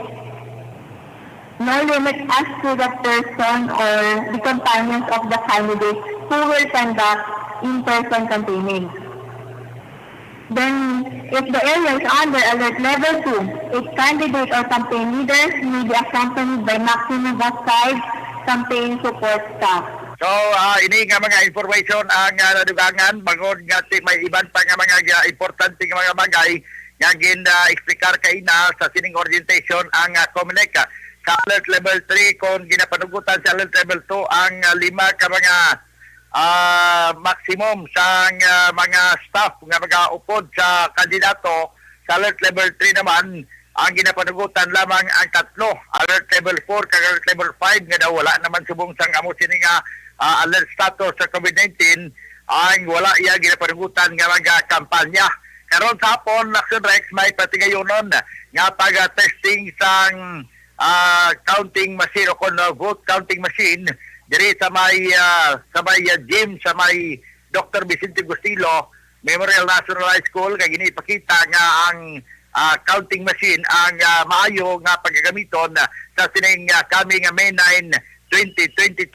No limit as to the person or the companions of the candidate who will conduct in-person campaigning. Then, if the area is under alert level 2, its candidate or campaign leaders may be accompanied by maximum of 5 campaign support staff. So, ini nga mga information ang nadugangan bangod nga may iban pa nga mga importante nga mga bagay nga gin-explicar kaina sa sining orientation ang COMELEC sa alert level 3 kung ginapanugutan sa alert level 2 ang 5 ka mga maximum sa mga staff nga mag-upod sa kandidato. Sa alert level 3 naman ang ginapanugutan lamang ang 3 alert level 4 kag alert level 5 nga daw wala naman subong sang amo sini nga alert status sa COVID-19 ang wala iya ginapanugutan nga mga kampanya. Karon sa hapon, Action Rex may patigayonon nga pag-testing sang counting machine o kon vote counting machine diri sa may gym sa may Dr. Vicente Gustilo Memorial National High School kay gini ipakita nga ang counting machine ang maayo nga paggagamiton sa sining coming May 9, 2022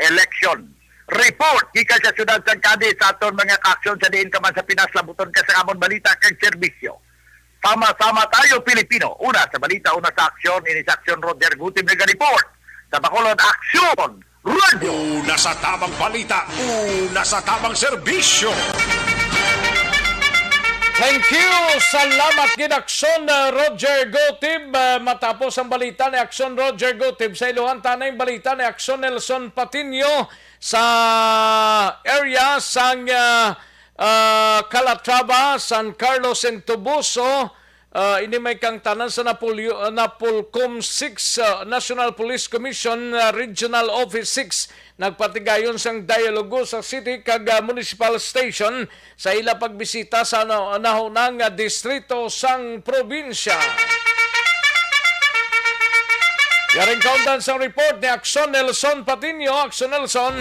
election. Report gikan sa siyudad sa Cadiz sa aton mga ka-aksyon sa diin ka man sa Pinas labuton ka sa amon balita kag serbisyo. Sama-sama tayo, Pilipino. Una sa balita, una sa aksyon. Ini sa aksyon Roger Gutim Mega Report. Sa Bacolod, Aksyon Radio. Una sa tamang balita, una sa tamang serbisyo. Thank you! Salamat gid Aksyon Roger Gotib. Matapos ang balita ni Aksyon Roger Gotib, sa iluhan tanay balita ni Aksyon Nelson Patinio sa area sang Calatrava, San Carlos and Tubuso. Ini may kang tanan sa Napolcom 6 National Police Commission Regional Office 6 nagpatigayon sang dialogo sa city kag municipal station sa ila pagbisita sa nahunang distrito sang probinsya. Yaring kaundan sa report ni Aksyon Nelson Patinio. Aksyon Nelson.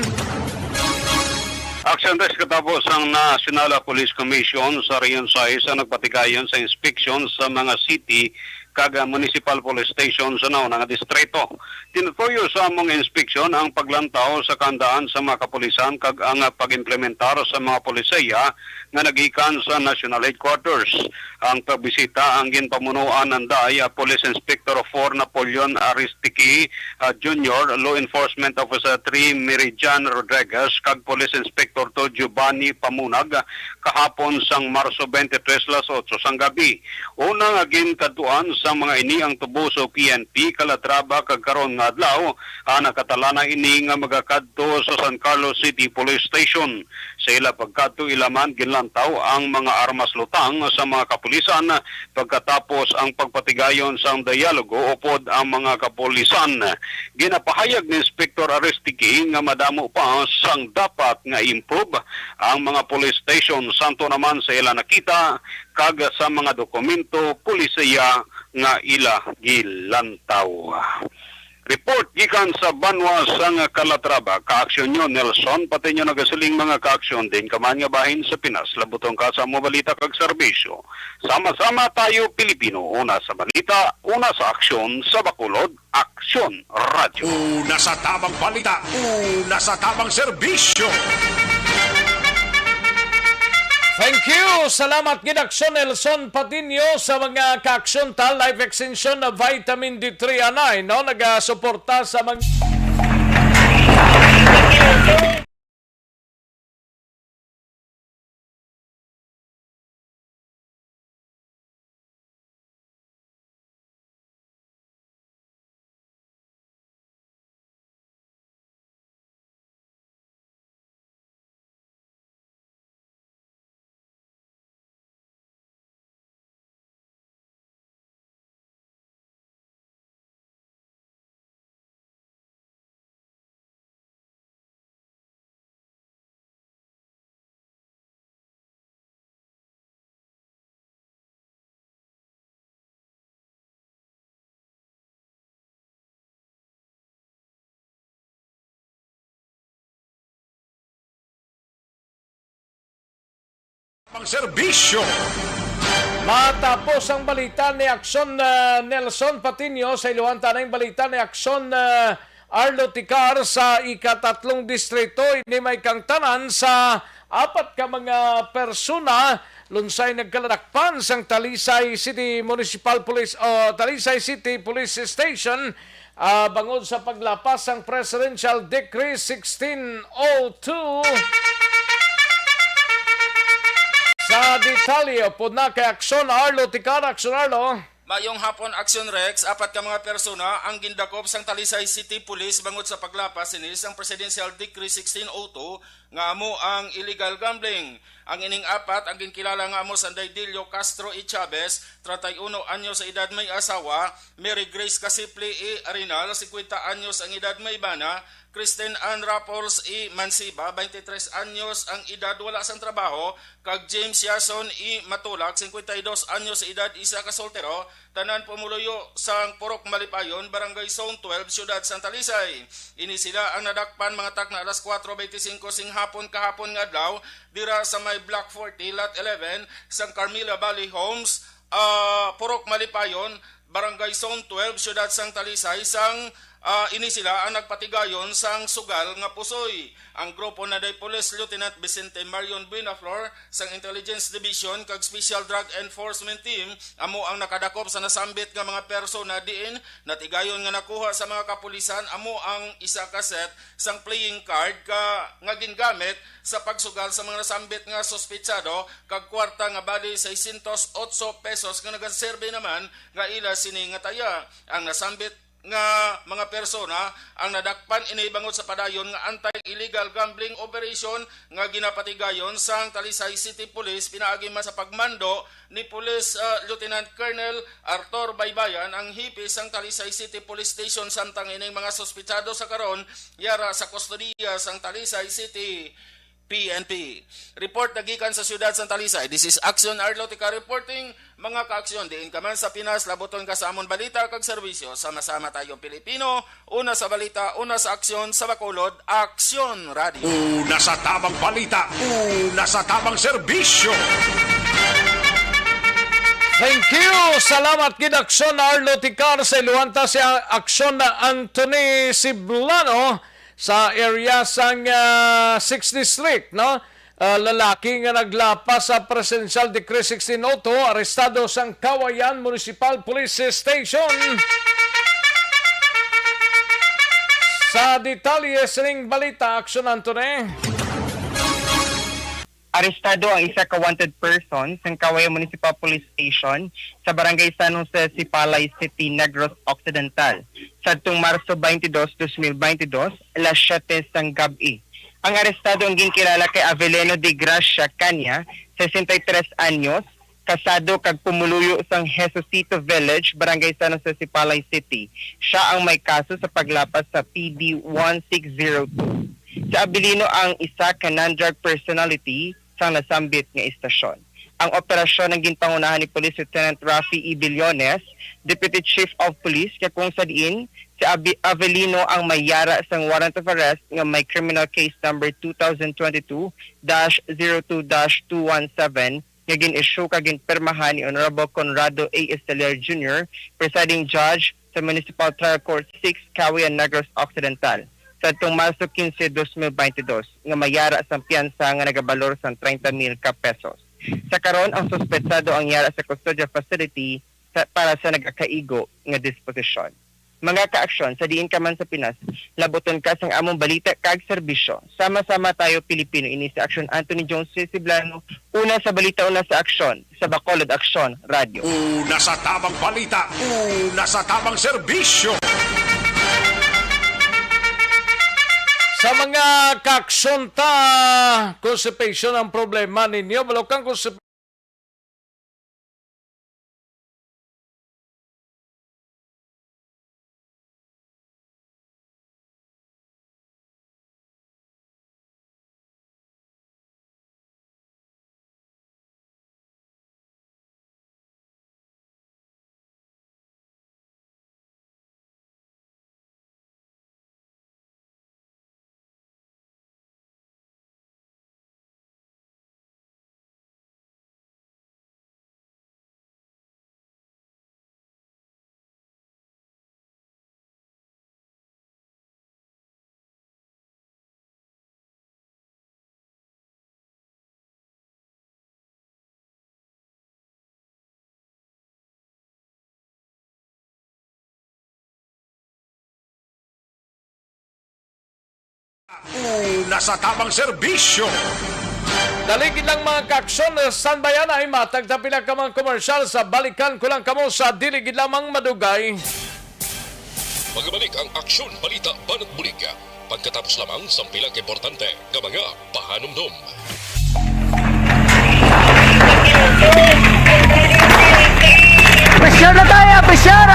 Action desk katapos ang National Police Commission sa Region 6 ang nagpatigayon sa inspection sa mga city kag municipal police station sa naunang distrito. Tinutuyo sa among inspeksyon ang paglantaw sa kandaan sa mga kapulisan kag ang pag-implementar sa mga polisiya nga nagikan sa National Headquarters. Ang pagbisita ang ginpamunuan ng DAI Police Inspector 4 Napoleon Aristiqui Jr., Law Enforcement Officer 3 Meridian Rodriguez kag Police Inspector 2 Giovanni Pamunag kahapon sang Marso 23 8 sang gabi. Unang agin katuan sa mga ini ang Tubuso PNP Calatrava kag karon nga adlaw nakatalana ini nga magakadto sa San Carlos City Police Station. Sa ila pagkadto ilaman ginlantaw ang mga armas lutang sa mga kapulisan pagkatapos ang pagpatigayon sang dialogo upod ang mga kapulisan. Ginapahayag ni Inspector Aristiqui nga madamo pa sang dapat nga improve ang mga police station santo naman sa ila nakita kag sa mga dokumento polisiya nga ila gilantaw. Report gikan sa Banwa sang Calatrava, kaaksyon nyo Nelson, pati nyo nagasiling mga kaaksyon din kaman nga bahin sa Pinas, labutong ka sa mo balita kag serbisyo. Sama-sama tayo Pilipino, una sa balita, una sa aksyon, sa Bacolod, Aksyon Radio. Una sa tamang balita, una sa tamang serbisyo. Thank you! Salamat gid Aksyon Nelson Patinio sa mga ka-aksyon ta life extension na vitamin D3 anay, no? Nagasuporta sa mga Pang serbisyo. Matapos ang balita ni Aksyon Nelson Patinio sa iluhan tanay balita ni Aksyon Arlo Ticar sa ika-3 distrito, ini may kang tanan sa 4 ka mga persona lunsay nagkaladakpan sang Talisay City Municipal Police o Talisay City Police Station bangod sa paglapas ang Presidential Decree 1602. Sa detalye, po na kay Aksyon Arlo Ticar. Aksyon Arlo. Mayong hapon, Aksyon Rex, 4 ka mga persona ang gindakop sang Talisay City Police bangod sa paglapas sinis ang Presidential Decree 1602 nga amo ang illegal gambling. Ang ining 4 ang ginkilala nga amo Sanday Dilio Castro E. Chavez, 31 anyos sa edad may asawa, Mary Grace Casipli E. Arenal, 50 anyos ang edad may bana, Kristen Ann Rapols E. Mansiba, 23 anyos ang edad wala sang trabaho, kag James Yason E. Matulak, 52 anyos sa edad isa ka soltero, tanan pumuluyo sang Purok Malipayon, Barangay Zone 12, Siyudad San Talisay. Ini sila ang nadakpan mga tak na alas 4:25 sing hapon kahapon nga adlaw dira sa may Block 40, Lot 11, sang Carmilla Valley Homes, Purok Malipayon, Barangay Zone 12, Siyudad San Talisay, sang ini sila ang nagpatigayon sang sugal nga pusoy. Ang grupo na day Police Lieutenant Vicente Marion Buenaflor sang Intelligence Division kag Special Drug Enforcement Team amo ang nakadakop sa nasambit nga mga persona diin natigayon nga nakuha sa mga kapulisan amo ang isa ka set sang playing card nga gingamit sa pagsugal sa mga nasambit nga sospetsado kag kwarta nga bali 608 pesos nga nagaserbe naman nga ila sini nga taya. Ang nasambit nga mga persona ang nadakpan inibangot sa padayon nga anti-illegal gambling operation nga ginapatigayon sang Talisay City Police pinaagi man sa pagmando ni Police Lieutenant Colonel Arthur Baybayan ang hipis sang Talisay City Police Station samtang ining mga sospetsado sa karon yara sa kustodiya sang Talisay City PNP. Report nagikan sa siyudad sa Talisay. This is Action Arlotica reporting. Mga ka-aksyon, diin ka man sa Pinas, labuton ka sa amon balita kag serbisyo. Sama-sama tayong Pilipino. Una sa balita, una sa aksyon, sa Bacolod, Aksyon Radio. Una sa tamang balita, una sa tamang serbisyo. Thank you! Salamat gid Aksyon Arlotica sa iluwanta si Aksyon na Anthony Siblano sa area sang 6th District, no? Lalaki nga naglapas sa Presidential Decree 1602, arestado sang Kawayan Municipal Police Station. Sa detalye sining balita, Aksyon Antony. Arestado ang isa ka wanted person sa Kawayan Municipal Police Station sa Barangay San Jose, Sipalay City, Negros Occidental sa tung Marso 22, 2022, alas 7 sang gabi. Ang arestado ang ginkilala kay Avelino de Gracia Canya, 63 anyos, kasado kag pumuluyo sang Jesucito Village, Barangay San Jose, Sipalay City. Siya ang may kaso sa paglapas sa PD 1602. Si Avelino ang isa ka non-drug personality sa nasambit nga istasyon. Ang operasyon ng ginpangunahan ni Police Lieutenant Rafi E. Billones, Deputy Chief of Police, kaya kung sa diin, si Avelino ang mayara sang warrant of arrest nga may criminal case number 2022-02-217 nga gin-issue kag ginpermahan ni Honorable Conrado A. Estelier Jr., Presiding Judge sa Municipal Trial Court 6, Kawayan, Negros Occidental sa itong Marso 15, 2022 nga mayara sa piyansa nga nagabalor sa 30,000 ka pesos. Sa karon ang suspetsado ang yara sa custodial facility para sa nagakaigo nga disposisyon. Mga kaaksyon, sa diin ka man sa Pinas, labuton ka sang among balita kag serbisyo. Sama-sama tayo Pilipino, ini sa Aksyon Anthony Jones Siblano, una sa balita, una sa aksyon, sa Bacolod Aksyon Radio. Una sa tamang balita, una sa tamang serbisyo. Sa mga kaaksyon ta, constipation ang problema ninyo, balokang constipation. Una sa tamang serbisyo. Daligid lang mga kaaksyon, saan ba yan ay matagtapila ka mga komersyal sa balikan ko lang kamo sa diligid lamang madugay. Magbalik ang Aksyon Balita Banat Bulig. Pagkatapos lamang sa pilang importante ng mga pahanumdum. Pressure na tayo! Pressure!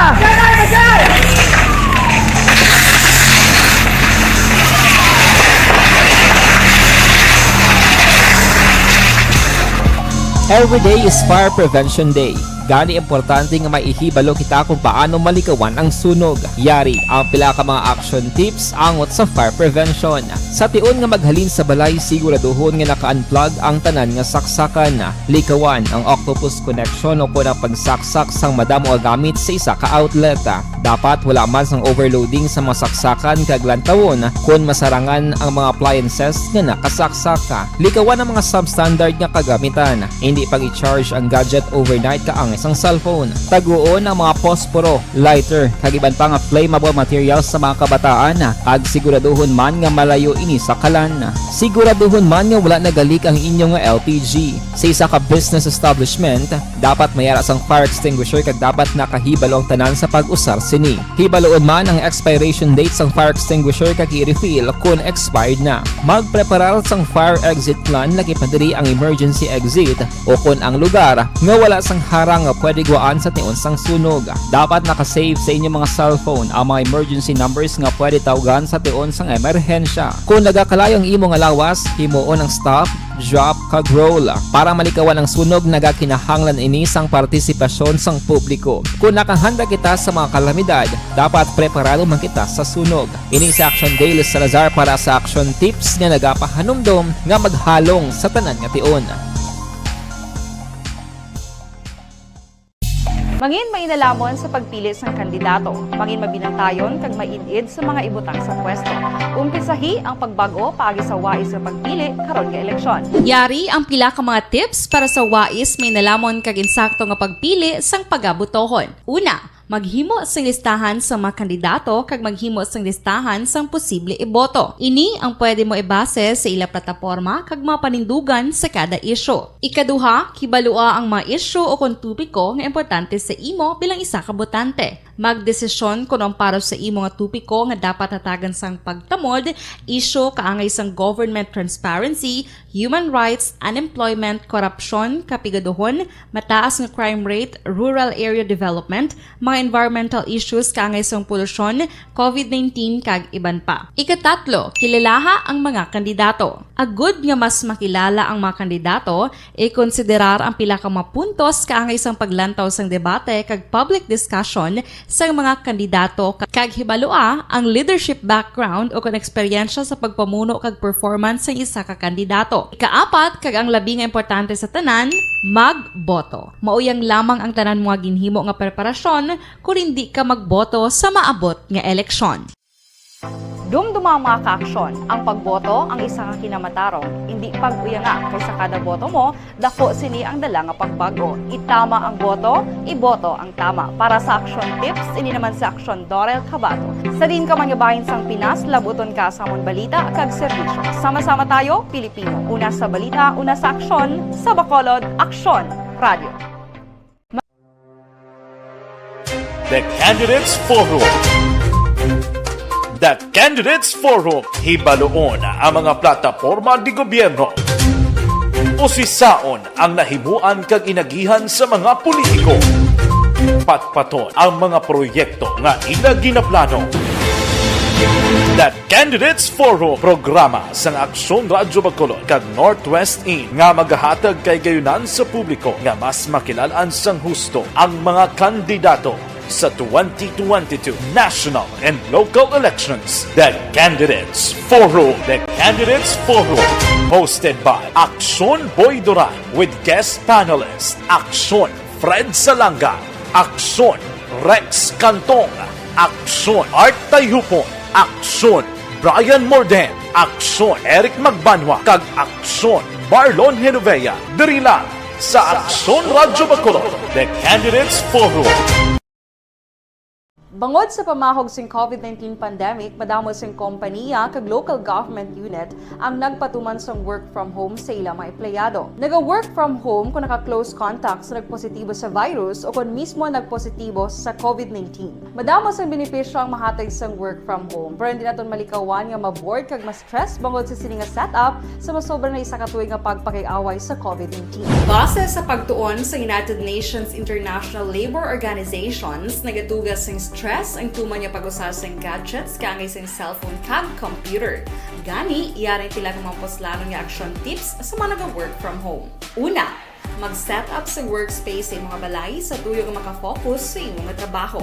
Every day is Fire Prevention Day. Gani importante nga maihibalo kita kung paano malikawan ang sunog. Yari ang pila ka mga action tips angot sa fire prevention. Sa tion nga maghalin sa balay, siguraduhon nga naka-unplug ang tanan nga saksakan. Likawan ang octopus connection o kung ang pagsaksak sang madamo nga gamit sa isa ka outlet. Dapat wala man sang overloading sa mga saksakan kag lantawon kung masarangan ang mga appliances nga nakasaksaka. Likawan ang mga substandard nga kagamitan. Hindi pag i-charge ang gadget overnight kaangis ang cellphone. Taguon ang mga posporo, lighter, kag iban pa nga flammable materials sa mga kabataan. Ag siguraduhon man nga malayo ini sa kalan. Siguraduhon man nga wala nagalik ang inyong nga LPG. Sa isa ka business establishment, dapat mayara sang fire extinguisher kag dapat nakahibalo ang tanan sa pag-usar sini. Hibaloon man ang expiration date sang fire extinguisher kag i-refill kung expired na. Magpreparar sang fire exit plan lagi padiri ang emergency exit o kung ang lugar nga wala sang harang nga pwede guaan sa tion sang sunog. Dapat nakasave sa inyong mga cellphone ang mga emergency numbers nga pwede tawagan sa tion sang emerhensya. Kung nagakalayo ang imo nga lawas, himuon ang stop, drop kag roll para malikawan ang sunog. Nagakinahanglan ini sang partisipasyon sang publiko. Kung nakahanda kita sa mga kalamidad, dapat preparado man kita sa sunog. Ini sa Action Daily Salazar para sa action tips nga nagapahanumdom nga maghalong sa tanan nga tion. Mangin mainalamon sa pagpili sang kandidato, mangin mabinantayon kag mainid sa mga ibutang sa pwesto. Umpisahi ang pagbago paagi sa wais sa pagpili karon nga eleksyon. Yari ang pila ka mga tips para sa wais may nalamon kag insakto nga pagpili sang pagabutohon. Una, maghimo sang listahan sa mga kandidato kag maghimo sang listahan sang posible iboto. Ini ang pwede mo ibase sa ila plataporma kag mga panindugan sa kada isyu. Ikaduha, kibalua ang mga isyu o kung tupiko nga importante sa imo bilang isa ka botante. Magdesisyon kung ang para sa imo nga tupiko nga dapat hatagan sang pagtamod, isyu kaangay sang government transparency, human rights, unemployment, korupsyon, kapigaduhon, mataas nga crime rate, rural area development, mga environmental issues kaangay sang polusyon, COVID-19 kag iban pa. Ikatatlo, kilalaha ang mga kandidato. Agud nga mas makilala ang mga kandidato, i-konsiderar ang pila ka mga puntos kaangay sang paglantaw sang debate kag public discussion sa mga kandidato kag hibalua ang leadership background o kung eksperyensya sa pagpamuno kag performance sa isa ka kandidato. Ikaapat, kag ang labi nga importante sa tanan, magboto. Mauyang lamang ang tanan mga ginhimo nga preparasyon kung hindi ka magboto sa maabot nga eleksyon. Dumduma mga ka-aksyon, ang pagboto ang isa ka kinamatarong. Hindi pag-uya nga kaysa kada boto mo, dako sini ang dala nga pagbago. Itama ang boto, iboto ang tama. Para sa action tips, ini naman sa Action Dorel Cabato. Sa din ka manyabahin sang Pinas, labuton ka sa amon balita kag serbisyo. Sama-sama tayo, Pilipino. Una sa balita, una sa aksyon, sa Bacolod, Aksyon Radio. The Candidates Forum. The Candidates Forum, hibaloon ang mga plataporma di gobyerno. Usisaon ang nahimuan kag inagihan sa mga politiko. Patpaton ang mga proyekto nga ila ginaplano. The Candidates Forum, programa sang Aksyon Radyo Bacolod kag Northwest In nga magahatag kay gayunan sa publiko nga mas makilalaan sang husto ang mga kandidato sa 2022 national and local elections. The Candidates Forum. The Candidates Forum, hosted by Aksyon Boy Duran with guest panelists Aksyon Fred Salanga, Aksyon Rex Cantong, Aksyon Art Tayupon, Aksyon Brian Morden, Aksyon Eric Magbanwa, kag Aksyon Marlon Genovea. Diri lang sa Aksyon Radyo Bacolod. The Candidates Forum. Bangod sa pamahog sing COVID-19 pandemic, madamo sing kompanya kag local government unit ang nagpatuman sang work from home sa ilang mga empleyado. Naga-work from home kung naka-close contact sa nagpositibo sa virus o kung mismo nagpositibo sa COVID-19. Madamo sang benepisyo ang mahatag sang work from home, pero hindi naton malikawan nga ma-bored kag ma-stress bangod sa sini nga setup sa masobra na isa ka tuig nga pagpakiaway sa COVID-19. Base sa pagtuon sa United Nations International Labour Organizations, nagatugas sing stress ang tuman niya pag-usar sa gadgets kangay sa cellphone kag computer. Gani, iyaring tila ng mga poslano nga action tips sa mga nag-work from home. Una, mag-set up sa workspace sa imong mga balay sa tuyo nga maka-focus sa imong nga trabaho.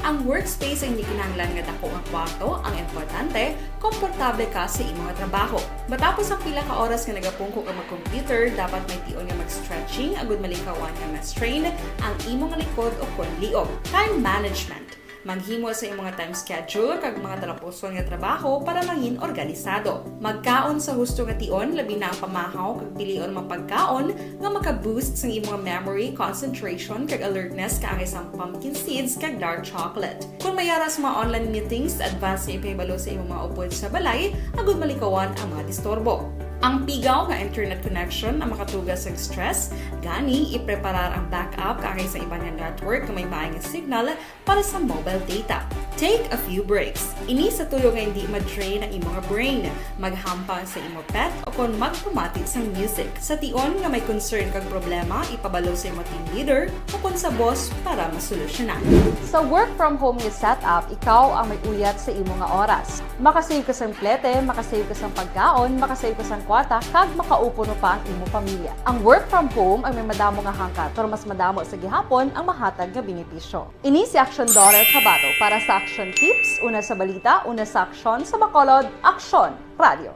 Ang workspace ay hindi kinahanglan nga dako ang kwarto, ang importante, komportable ka sa imong nga trabaho. Matapos ang pila ka oras nga nagapungko ka mag-computer, dapat may tion nga mag-stretching agud malikawan nga ma-strain ang imong likod o kon liog. Time management. Maghimo sa imong time schedule kag mga talapuson nga trabaho para mangin organisado. Magkaon sa husto nga tion, labi na ang pamahaw kag pilion mapagkaon nga maka-boost sa imong memory, concentration kag alertness kaangay sa pumpkin seeds kag dark chocolate. Kung mayaras mga online meetings, advance na ipahibalo sa imong mga upod sa balay, agud malikawan ang mga disturbo. Ang pigaw nga internet connection ang makatugas sa stress, gani ipreparar ang backup kaangay sa ibang nga network nga may maayong signal para sa mobile data. Take a few breaks. Ini sa tuyo nga hindi ma-drain ang imong brain, maghampang sa imong pet o kon magpumati sa music. Sa tion nga may concern kag problema, ipabalo sa imong team leader o kon sa boss para masolusyonan. Sa work from home nga setup, ikaw ang may uyat sa imong nga oras. Makasave ka sa plete, makasave ka sa pagkaon, makasave ka sa kwata, kag makaupo no pa ang imong pamilya. Ang work from home ay may madamo nga hangkat, pero mas madamo sa gihapon ang mahatag nga benepisyo. Ini si Action Dorel Cabato para sa Action Tips, una sa balita, una sa aksyon sa Bacolod, Action Radio.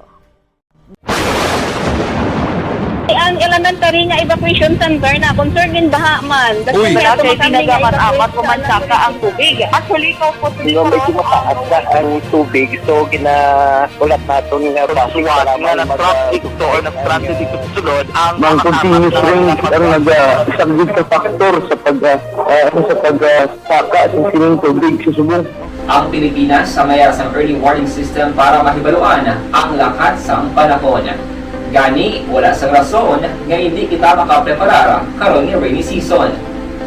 Ang elementary nga evacuation center na concern din baha man. Uy, kasi pinagamat-amat pumansaka ang tubig. Actually, Hindi mo medyo mataas na ang tubig. So, ulat natin nga Suwat nga na-trap dito or na-trap dito sa sulod ang Mang continuous range ang nag-isang ka factor sa pagsaka sa sining tubig sa subong. Ang Pilipinas sa mayroon ng early warning system para mahibaluan ang lakat sa panahon. Gani, wala sang rason nga hindi kita makapreparar karon nga rainy season.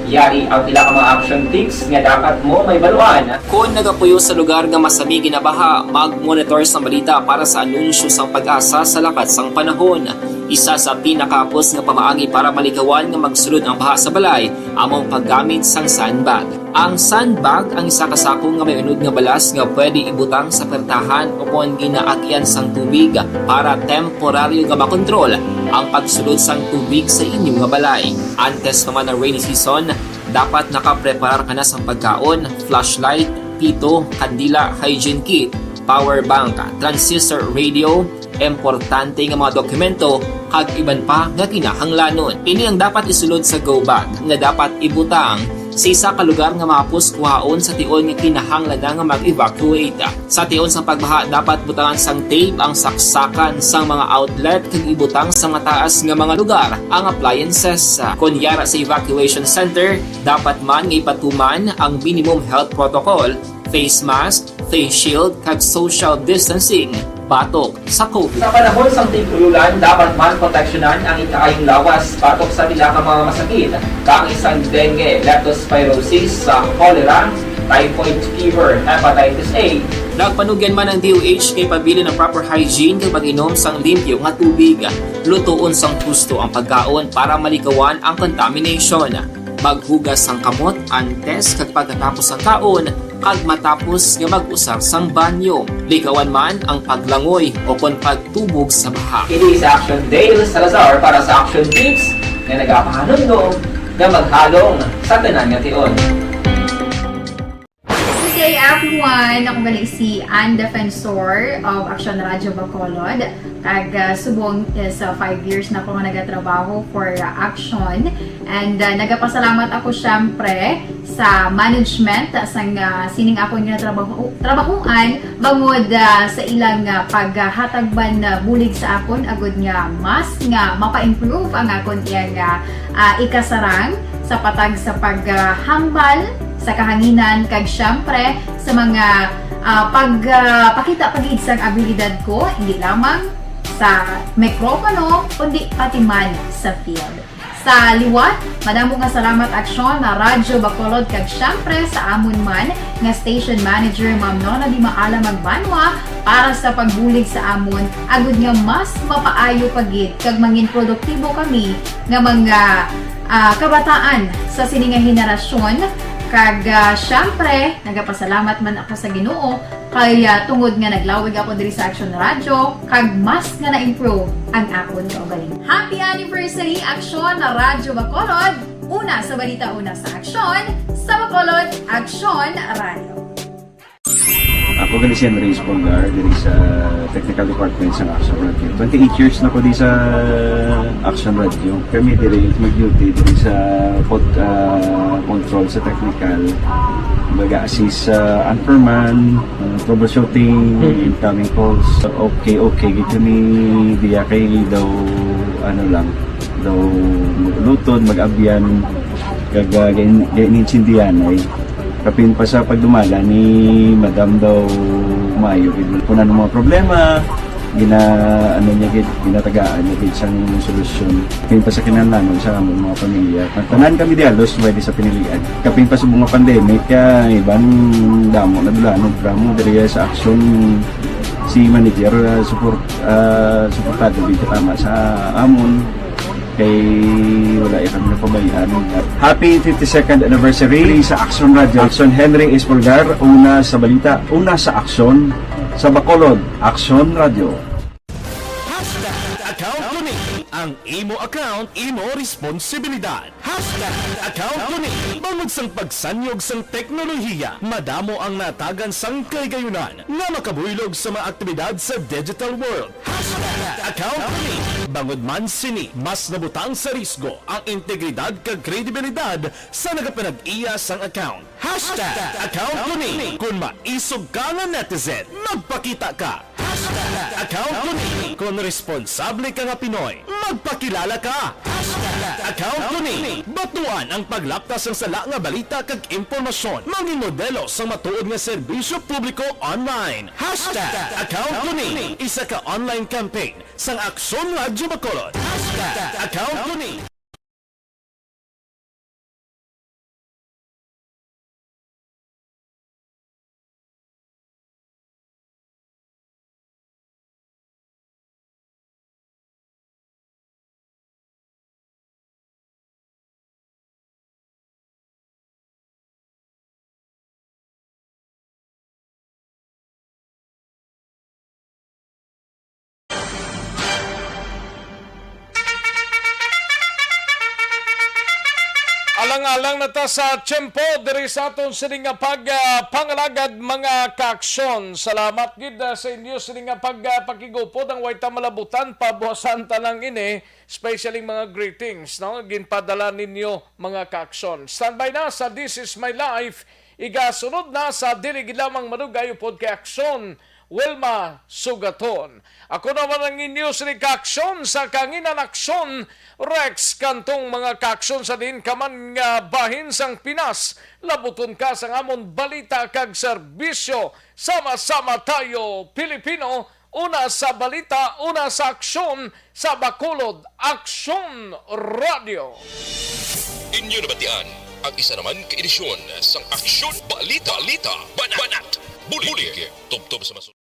Yari ang pila ka mga action tips nga dapat mo may baluan. Kung nagapuyo sa lugar nga masami ginabaha, mag-monitor sa balita para sa anunsyo sang pag-asa sa lakat sang panahon. Isa sa pinakapos nga pamaagi para malikawan nga magsulod ang baha sa balay, among paggamit sang sandbag. Ang sandbag ang isa kasakong nga may unod nga balas nga pwede ibutang sa pertahan o kung ginaagyan sang tubig para temporaryo nga makontrol ang pagsulod sang tubig sa inyong nga balay. Antes naman ng rainy season, dapat nakapreparar ka na sang pagkaon, flashlight, pito, kandila, hygiene kit, power bank, transistor radio, importante nga mga dokumento kag iban pa nga kinahanglanon. Ini ang dapat isulod sa go bag nga dapat ibutang sa isa ka lugar nga mapus kuhaon sa tion nga kinahanglan nga mag-evacuate. Sa tion sa pagbaha dapat butangan sang tape ang saksakan sang mga outlet kag ibutang sa nga taas nga mga lugar ang appliances. Kunyara sa evacuation center, dapat man nga ipatuman ang minimum health protocol, face mask, face shield kag social distancing batok sa COVID. Sa panahon sa tigululan, dapat man proteksyonan ang ikaayong lawas batok sa pila ka mga masakit, kang isang dengue, leptospirosis, cholera, typhoid fever, hepatitis A. Nagpanugyan man ang DOH kay pabili ng proper hygiene kay pag-inom sang limpyo nga tubig. Lutuon sang gusto ang pagkaon para malikawan ang contamination. Maghugas sang kamot antes kag pagkatapos ang kaon kag matapos nga mag-usar sang banyo. Likawan man ang paglangoy o kon pagtubog sa baha. It is Action Dale Salazar para sa Action Tips nga nagapahanundong nga maghalong sa tanan nga tion. Good day everyone! Ako gali si Ann Defensor of Action Radio Bacolod. Kag subong sa 5 years na ako nga nagatrabaho for Action. And nagapasalamat ako syempre sa management sang sining ako nga trabahuan bangod sa ilang paghatagban bulig sa akon agud nga mas nga mapa-improve ang akon iyang ikasarang sa patag sa paghambal sa kahanginan kag syempre sa mga pagpakita pagid sang abilidad ko hindi lamang sa mikropono kundi pati man sa field. Sa liwat, madamo nga salamat Aksyon na Radyo Bacolod kag syempre sa amon man nga station manager Ma'am Nona Di Maala Magbanwa para sa pagbulig sa amon agud nga mas mapaayo pagid kag mangin produktibo kami nga mga kabataan sa sining nga henerasyon. Kag syempre, nagapasalamat man ako sa Ginoo Kaya tungod nga naglawig ako diri sa Action Radio, kag mas nga na-improve ang akon kaugaling. Happy anniversary Action na Radyo Bacolod! Una sa balita, una sa aksyon, sa Bacolod, Action Radio. Ako gali si Andres Polgar, diri sa Technical Department sa Action Radio. 28 years na ko di sa Action Radio. Kami diri mag-duty diri sa control sa technical. Mag-assist sa anchorman, troubleshooting, incoming calls. Okay, gito ni diya kay daw daw maglutod, mag-abyan, ganinsindihan ay kapin pa sa pagdumala ni Madam daw Mayo kung ano mga problema ginatagaan niya isang solusyon kapin pa sa kinalaman sa among mga pamilya tanan kami dialos pwede sa pinilian kapin pa sa mga pandemic kaya ibang damo na dulanog dramo diri sa action si manager suportado dito tama sa amon kay wala kami napabayaan. Happy 52nd anniversary sa Action Radio. Action Henry Espolgar, una sa balita, una sa aksyon, sa Bacolod, Action Radio. Account ko ni ang imo account, imo responsibilidad. Account ko ni bangod sang pagsanyog sang teknolohiya, madamo ang natagan sang kaygayunan nga makabuylog sa mga aktibidad sa digital world. Account ko ni bangod man sini mas nabutang sa risgo ang integridad kag kredibilidad sa nagapanag-iya sang account. Account ko ni kung maisog ka nga netizen, magpakita ka. Account ko ni kung responsable ka nga Pinoy, magpakilala ka. Account ko ni batuan ang paglaptas ng sala nga balita kag impormasyon, manging modelo sa matuod nga serbisyo publiko online. Account ko ni isa ka online campaign sang Aksyon Radyo Bacolod. Account ko ni Alang-alang na ta sa tiyempo diri sa aton sining nga pangalagad mga kaaksyon. Salamat gid sa inyo sining nga pagpakigupod ang way ta malabutan pabuhasan ta lang ini, especially mga greetings no ginpadala ninyo mga kaaksyon. Standby na sa This Is My Life. Igasunod na sa dili gid lamang madugay pod kay aksyon. Wilma Sugaton. Ako naman ang inyo si kaaksyon sa Kanginan Aksyon, Rex kantong mga kaaksyon sa din kaman nga bahin sang Pinas. Labuton ka sa amon balita kag serbisyo. Sama-sama tayo, Pilipino. Una sa balita, una sa aksyon, sa Bacolod, Aksyon Radio. Inyo nabatian ang isa naman ka edisyon sang Aksyon Balita Banat Bulig. Tubtob sa masunod.